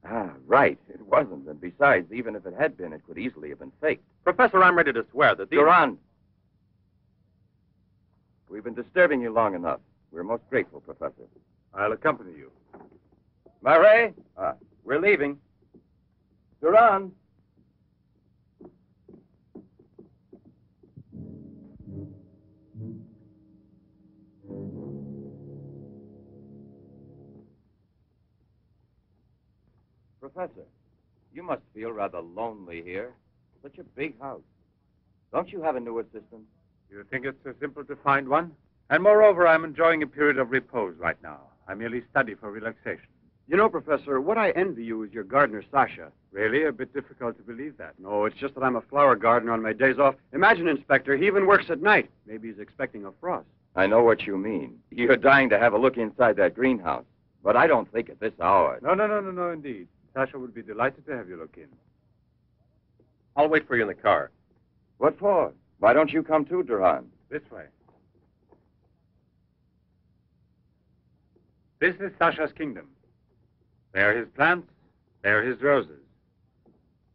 Ah, right. It wasn't. And besides, even if it had been, it could easily have been faked. Professor, I'm ready to swear that these... Duran! We've been disturbing you long enough. We're most grateful, Professor. I'll accompany you. Murray! We're leaving. Duran! Professor, you must feel rather lonely here. Such a big house. Don't you have a new assistant? You think it's so simple to find one? And moreover, I'm enjoying a period of repose right now. I merely study for relaxation. You know, Professor, what I envy you is your gardener, Sasha. Really? A bit difficult to believe that. No, it's just that I'm a flower gardener on my days off. Imagine, Inspector, he even works at night. Maybe he's expecting a frost. I know what you mean. You're dying to have a look inside that greenhouse. But I don't think at this hour. No, indeed. Sasha would be delighted to have you look in. I'll wait for you in the car. What for? Why don't you come too, Duran? This way. This is Sasha's kingdom. There are his plants, there are his roses.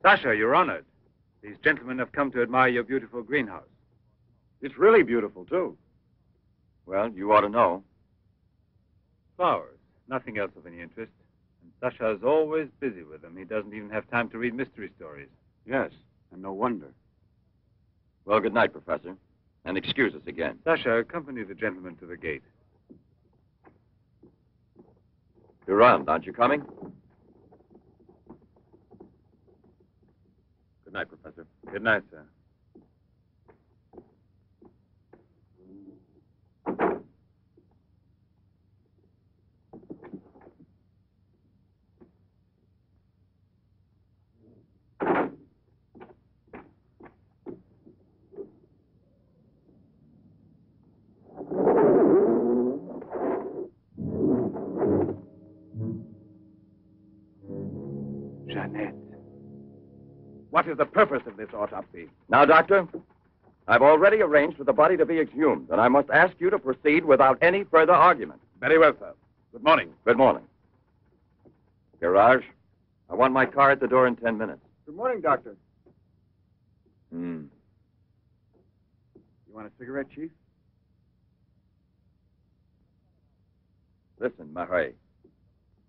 Sasha, you're honored. These gentlemen have come to admire your beautiful greenhouse. It's really beautiful, too. Well, you ought to know. Flowers, nothing else of any interest. And Sasha is always busy with them. He doesn't even have time to read mystery stories. Yes, and no wonder. Well, good night, Professor. And excuse us again. Sasha, accompany the gentleman to the gate. Duran, aren't you coming? Good night, Professor. Good night, sir. What is the purpose of this autopsy? Now, Doctor, I've already arranged for the body to be exhumed, and I must ask you to proceed without any further argument. Very well, sir. Good morning. Good morning. Garage, I want my car at the door in 10 minutes. Good morning, Doctor. Hmm. You want a cigarette, Chief? Listen, Marais,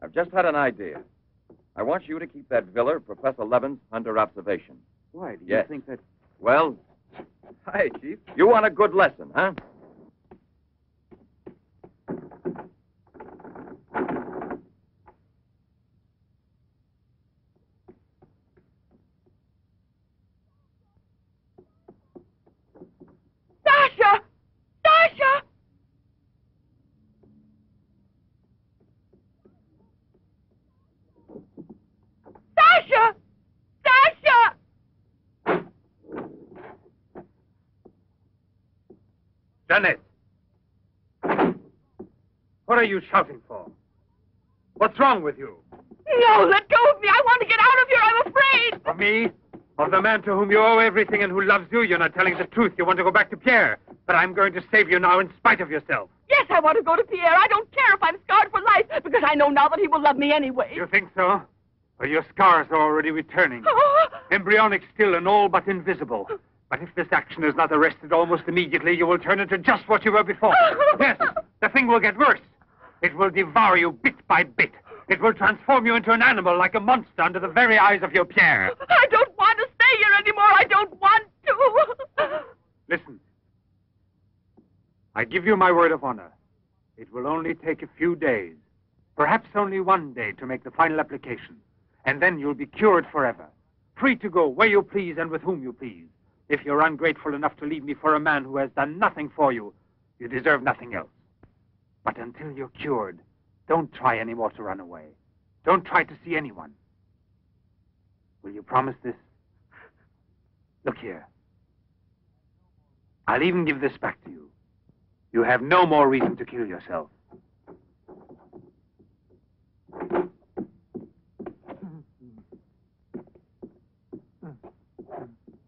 I've just had an idea. I want you to keep that villa of Professor Levin's under observation. Why? Do you Yes. think that... Well, Hi, Chief. you want a good lesson, huh? Sasha! Sasha! Sasha! Sasha! Janet! What are you shouting for? What's wrong with you? No, let go of me. I want to get out of here. I'm afraid. Of me? Of the man to whom you owe everything and who loves you? You're not telling the truth. You want to go back to Pierre. But I'm going to save you now in spite of yourself. Yes, I want to go to Pierre. I don't care if I'm scarred for life, because I know now that he will love me anyway. You think so? Well, your scars are already returning. Embryonic still and all but invisible. But if this action is not arrested almost immediately, you will turn into just what you were before. Yes, the thing will get worse. It will devour you bit by bit. It will transform you into an animal, like a monster, under the very eyes of your Pierre. I don't want to stay here anymore. I don't want to. Listen. I give you my word of honor. It will only take a few days, perhaps only one day, to make the final application. And then you'll be cured forever, free to go where you please and with whom you please. If you're ungrateful enough to leave me for a man who has done nothing for you, you deserve nothing else. But until you're cured, don't try any more to run away. Don't try to see anyone. Will you promise this? Look here. I'll even give this back to you. You have no more reason to kill yourself.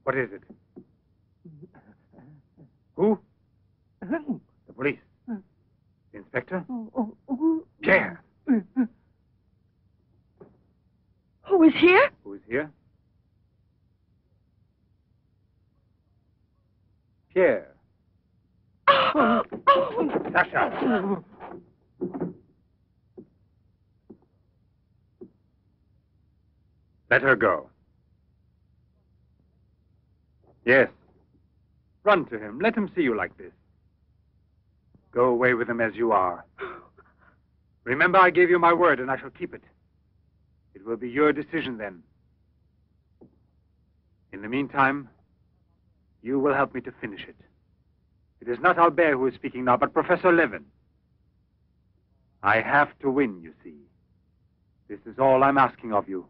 What is it? Who? The police. The inspector? Pierre. Who is here? Who is here? Pierre. Sasha. Let her go. Yes. Run to him. Let him see you like this. Go away with him as you are. Remember, I gave you my word, and I shall keep it. It will be your decision then. In the meantime, you will help me to finish it. It is not Albert who is speaking now, but Professor Levin. I have to win, you see. This is all I'm asking of you.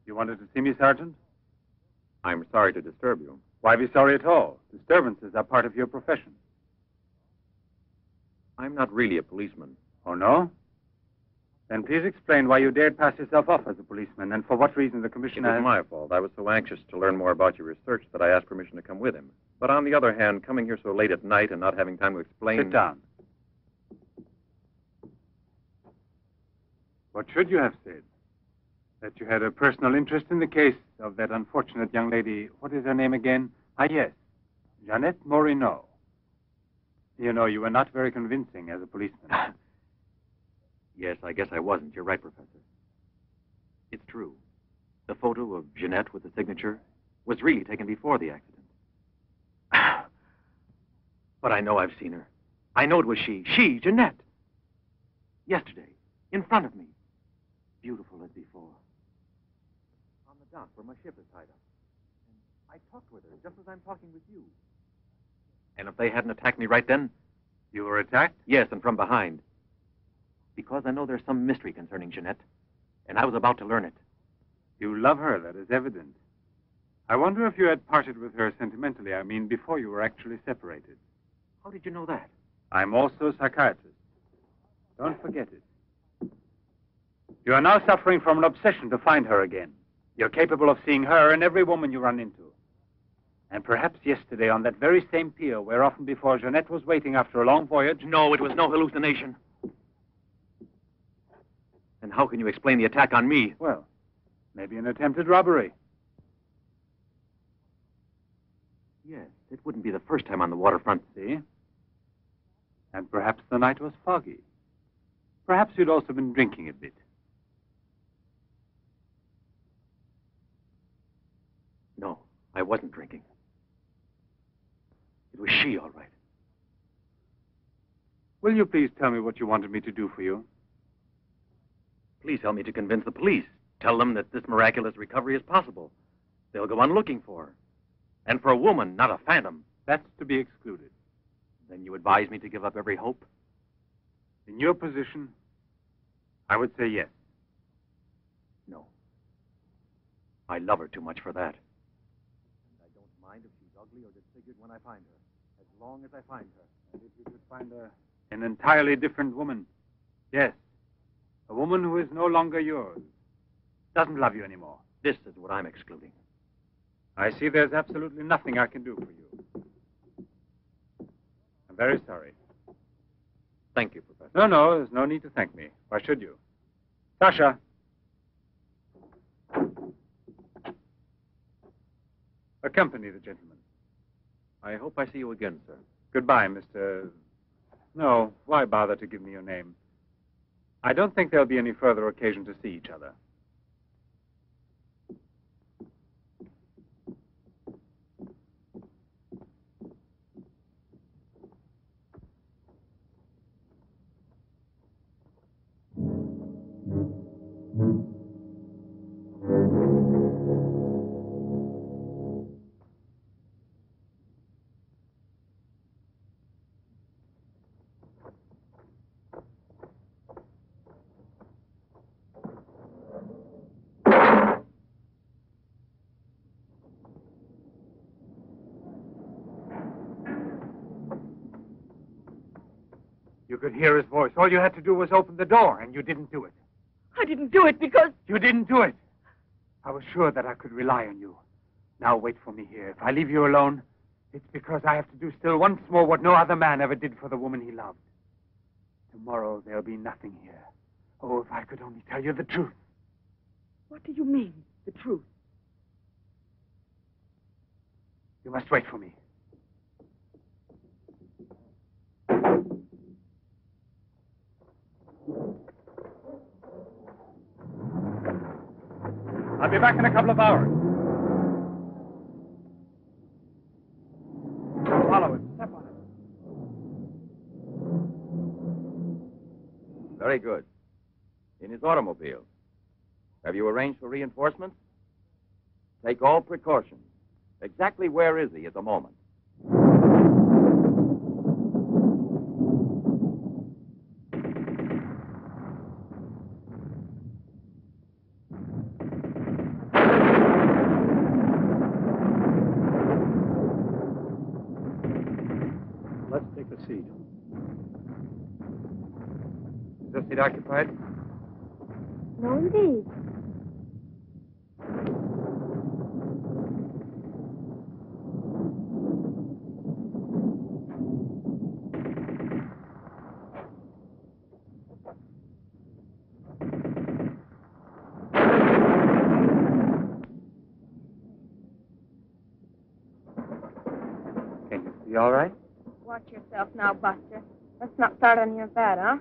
You wanted to see me, Sergeant? I'm sorry to disturb you. Why be sorry at all? Disturbances are part of your profession. I'm not really a policeman. Oh, no? Then please explain why you dared pass yourself off as a policeman, and for what reason the It commissioner... was my fault. I was so anxious to learn more about your research that I asked permission to come with him. But on the other hand, coming here so late at night and not having time to explain... Sit down. What should you have said? That you had a personal interest in the case of that unfortunate young lady. What is her name again? Ah, yes. Jeanette Moreau. You know, you were not very convincing as a policeman. Yes, I guess I wasn't. You're right, Professor. It's true. The photo of Jeanette with the signature was really taken before the accident. But I know I've seen her. I know it was she, Jeanette. Yesterday, in front of me. Beautiful as before. On the dock where my ship is tied up. And I talked with her just as I'm talking with you. And if they hadn't attacked me right then... You were attacked? Yes, and from behind. Because I know there's some mystery concerning Jeanette, and I was about to learn it. You love her, that is evident. I wonder if you had parted with her sentimentally, I mean, before you were actually separated. How did you know that? I'm also a psychiatrist. Don't forget it. You are now suffering from an obsession to find her again. You're capable of seeing her and every woman you run into. And perhaps yesterday on that very same pier where often before Jeanette was waiting after a long voyage... No, it was no hallucination. And how can you explain the attack on me? Well, maybe an attempted robbery. Yes, it wouldn't be the first time on the waterfront. See? And perhaps the night was foggy. Perhaps you'd also been drinking a bit. No, I wasn't drinking. It was she, all right. Will you please tell me what you wanted me to do for you? Please help me to convince the police. Tell them that this miraculous recovery is possible. They'll go on looking for her. And for a woman, not a phantom. That's to be excluded. Then you advise me to give up every hope? In your position, I would say yes. No. I love her too much for that. And I don't mind if she's ugly or disfigured when I find her, as long as I find her. And if you could find an entirely different woman, yes. A woman who is no longer yours, doesn't love you anymore. This is what I'm excluding. I see there's absolutely nothing I can do for you. I'm very sorry. Thank you, Professor. No, there's no need to thank me. Why should you? Sasha. Accompany the gentleman. I hope I see you again, sir. Goodbye, Mr... No, why bother to give me your name? I don't think there'll be any further occasion to see each other. You could hear his voice. All you had to do was open the door, and you didn't do it. I didn't do it because... You didn't do it. I was sure that I could rely on you. Now wait for me here. If I leave you alone, it's because I have to do still once more what no other man ever did for the woman he loved. Tomorrow there'll be nothing here. Oh, if I could only tell you the truth. What do you mean, the truth? You must wait for me. I'll be back in a couple of hours. Follow it. Step on it. Very good. In his automobile. Have you arranged for reinforcements? Take all precautions. Exactly where is he at the moment? Let's take a seat. Is this seat occupied? No, indeed. Can you see all right? Watch yourself now, Buster. Let's not start on your bed, huh?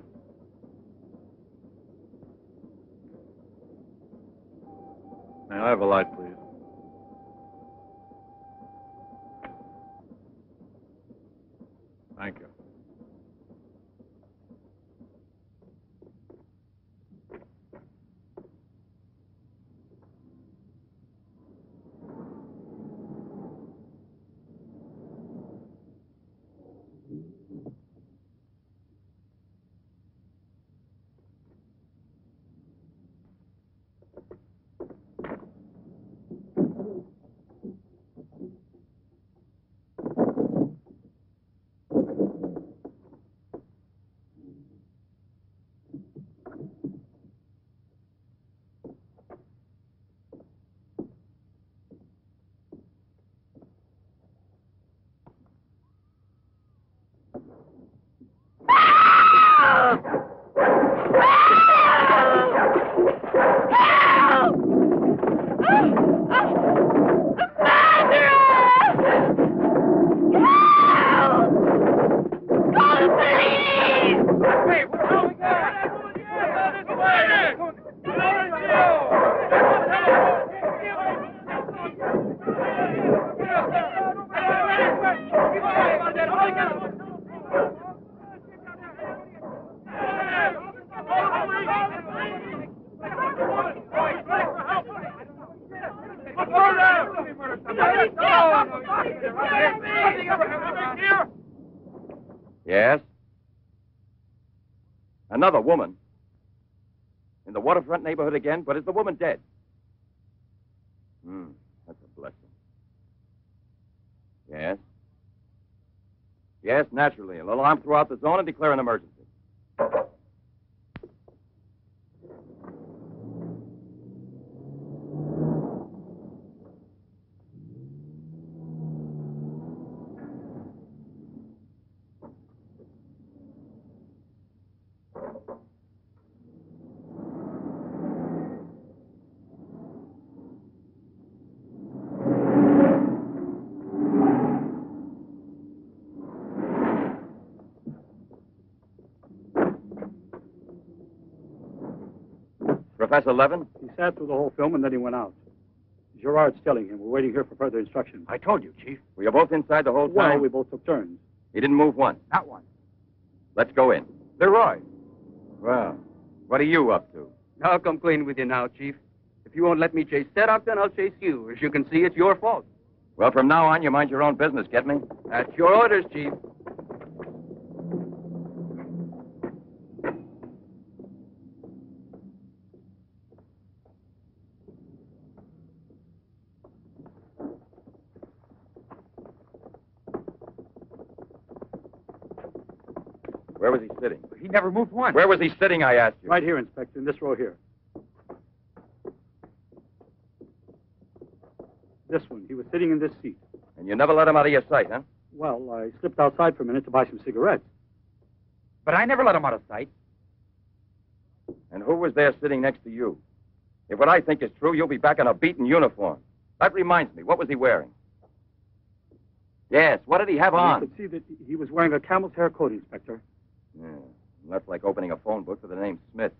May I have a light, please? Thank you. Yes? Another woman? In the waterfront neighborhood again? But is the woman dead? That's a blessing. Yes? Yes, naturally. An alarm throughout the zone and declare an emergency. Professor Levin? He sat through the whole film and then he went out. Gerard's telling him. We're waiting here for further instructions. I told you, Chief. Were you both inside the whole time? Well, we both took turns. He didn't move once. Not one. Let's go in. Leroy. Well, what are you up to? I'll come clean with you now, Chief. If you won't let me chase Sedok, then I'll chase you. As you can see, it's your fault. Well, from now on, you mind your own business, get me? That's your orders, Chief. Where was he sitting? He never moved once. Where was he sitting, I asked you? Right here, Inspector, in this row here. This one. He was sitting in this seat. And you never let him out of your sight, huh? Well, I slipped outside for a minute to buy some cigarettes. But I never let him out of sight. And who was there sitting next to you? If what I think is true, you'll be back in a beaten uniform. That reminds me, what was he wearing? Yes, what did he have on? You could see that he was wearing a camel's hair coat, Inspector. Yeah, that's like opening a phone book with the name Smith.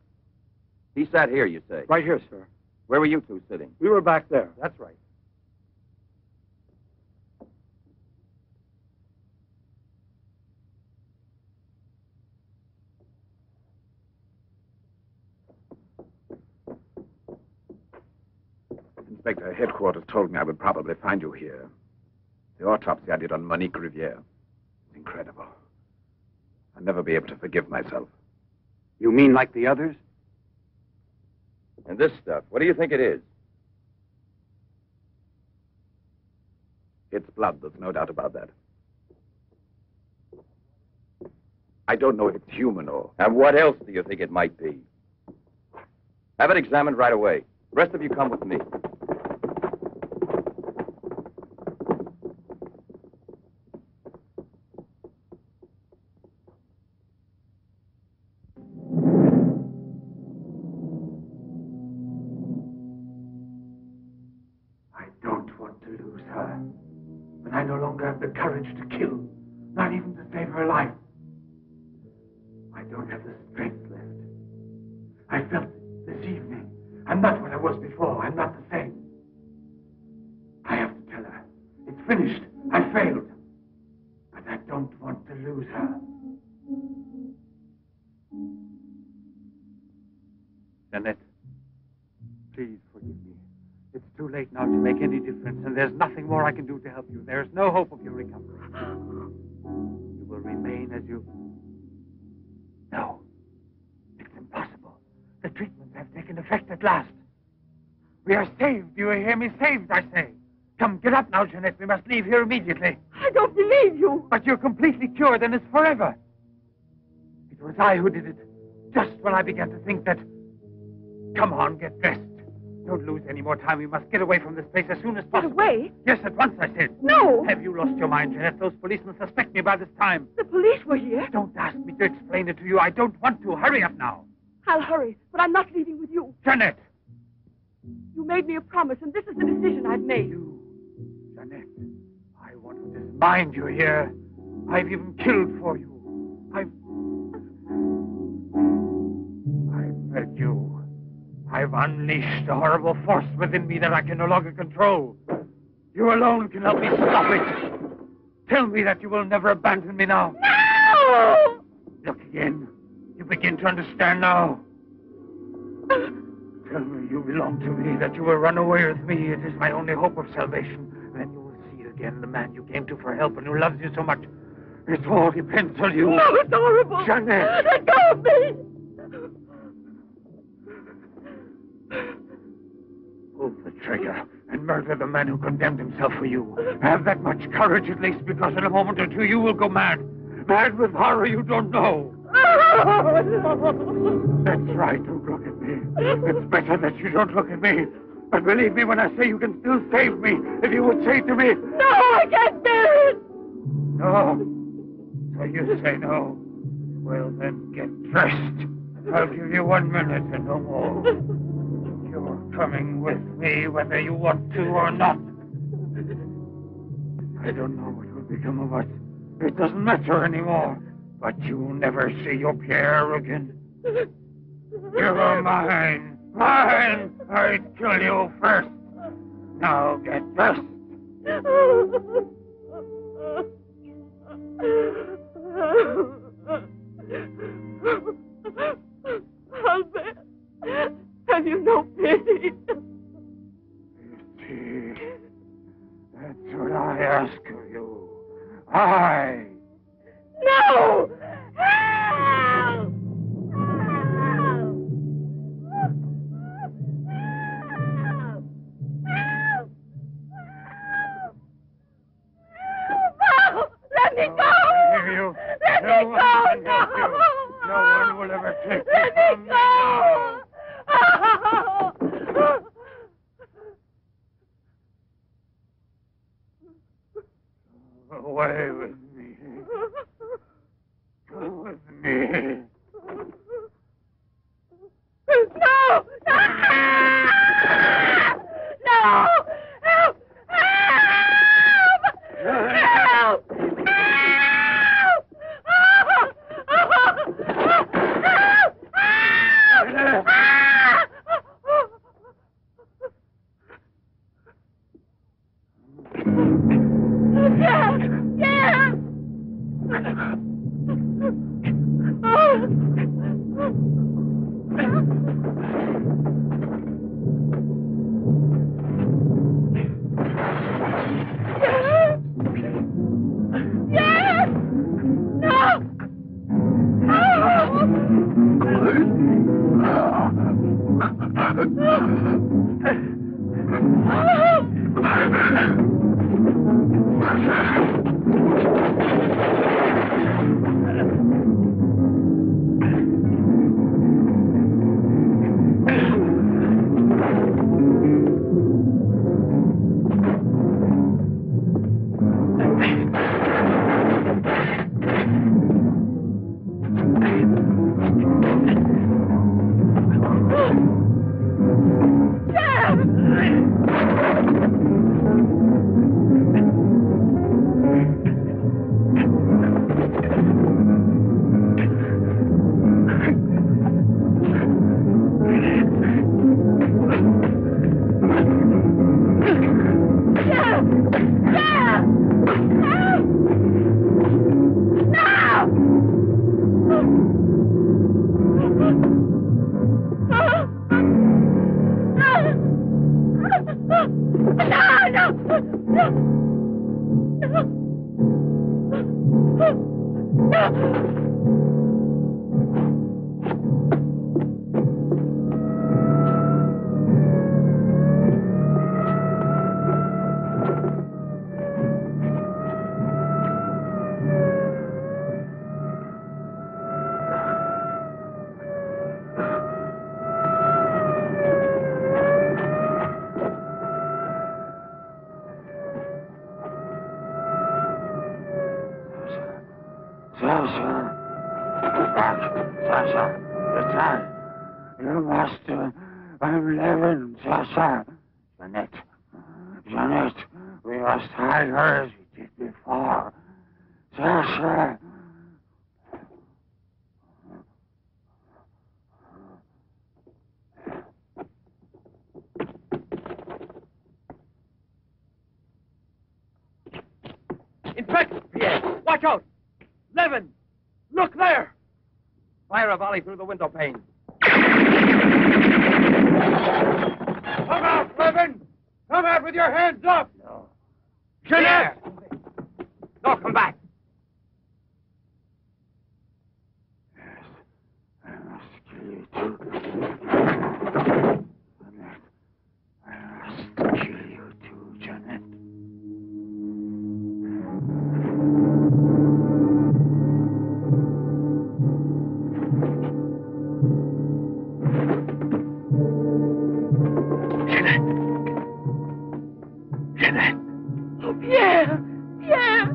He sat here, you say? Right here, sir. Where were you two sitting? We were back there. That's right. Inspector, headquarters told me I would probably find you here. The autopsy I did on Monique Riviere. It's incredible. I'll never be able to forgive myself. You mean like the others? And this stuff, what do you think it is? It's blood, there's no doubt about that. I don't know if it's human or... And what else do you think it might be? Have it examined right away. The rest of you come with me. But I no longer have the courage to kill, not even to save her life. I don't have the strength left. I felt it this evening. I'm not what I was before. I'm not the same. I have to tell her. It's finished. I failed. But I don't want to lose her. Jeanette, please forgive me. It's too late now to make any difference, and there's nothing more I can do to help you. There's no hope of your recovery. You will remain as you... No. It's impossible. The treatments have taken effect at last. We are saved. Do you hear me? Saved, I say. Come, get up now, Jeanette. We must leave here immediately. I don't believe you. But you're completely cured, and it's forever. It was I who did it, just when I began to think that... Come on, get dressed. Don't lose any more time. We must get away from this place as soon as possible. Get away? Yes, at once, I said. No. Have you lost your mind, Jeanette? Those policemen suspect me by this time. The police were here. Don't ask me to explain it to you. I don't want to. Hurry up now. I'll hurry, but I'm not leaving with you. Jeanette! You made me a promise, and this is the decision I've made. You, Jeanette, I want to dismind you here. I've even killed for you. fed you. I've unleashed a horrible force within me that I can no longer control. You alone can help me stop it. Tell me that you will never abandon me now. No! Look again. You begin to understand now. Tell me you belong to me, that you will run away with me. It is my only hope of salvation. Then you will see again the man you came to for help and who loves you so much. It all depends on you. No, it's horrible. Jeanette. Let go of me. Pull the trigger and murder the man who condemned himself for you. Have that much courage at least, because in a moment or two you will go mad. Mad with horror you don't know. Oh, no. That's right, don't look at me. It's better that you don't look at me. But believe me when I say you can still save me, if you would say to me... No, I can't bear it. No. So you say no. Well, then get dressed. I'll give you 1 minute and no more. You're coming with me whether you want to or not. I don't know what will become of us. It doesn't matter anymore. But you'll never see your Pierre again. You're mine. Mine! I'd kill you first. Now get dressed. Albert, have you no pity? Pity? That's what I ask of you. I... No! Help! Let me go! Hear you. Let No me one go! can help you. No one will ever take you Let me from me now. go! Away with me. Go with me. No! No! No! Help! Help! Help! Sasha, Sasha, you must, I'm Levin, Sasha. Jeanette, we must hide her as we did before. Sasha. Watch out! Levin! Look there! Fire a volley through the window pane. Come out, Levin! Come out with your hands up! No. Jeanette! No, come back. I must kill you too. I must kill you too, Jeanette. Jeanette. Oh, Pierre! Pierre!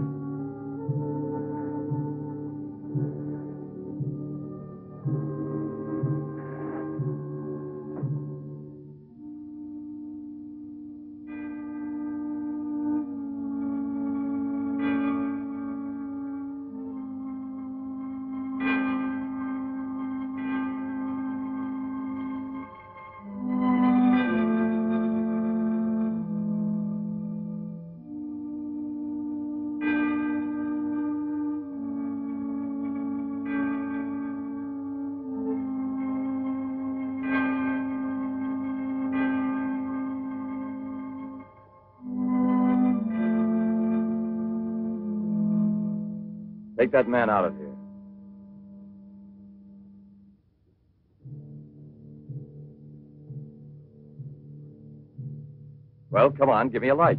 Take that man out of here. Well, come on, give me a light.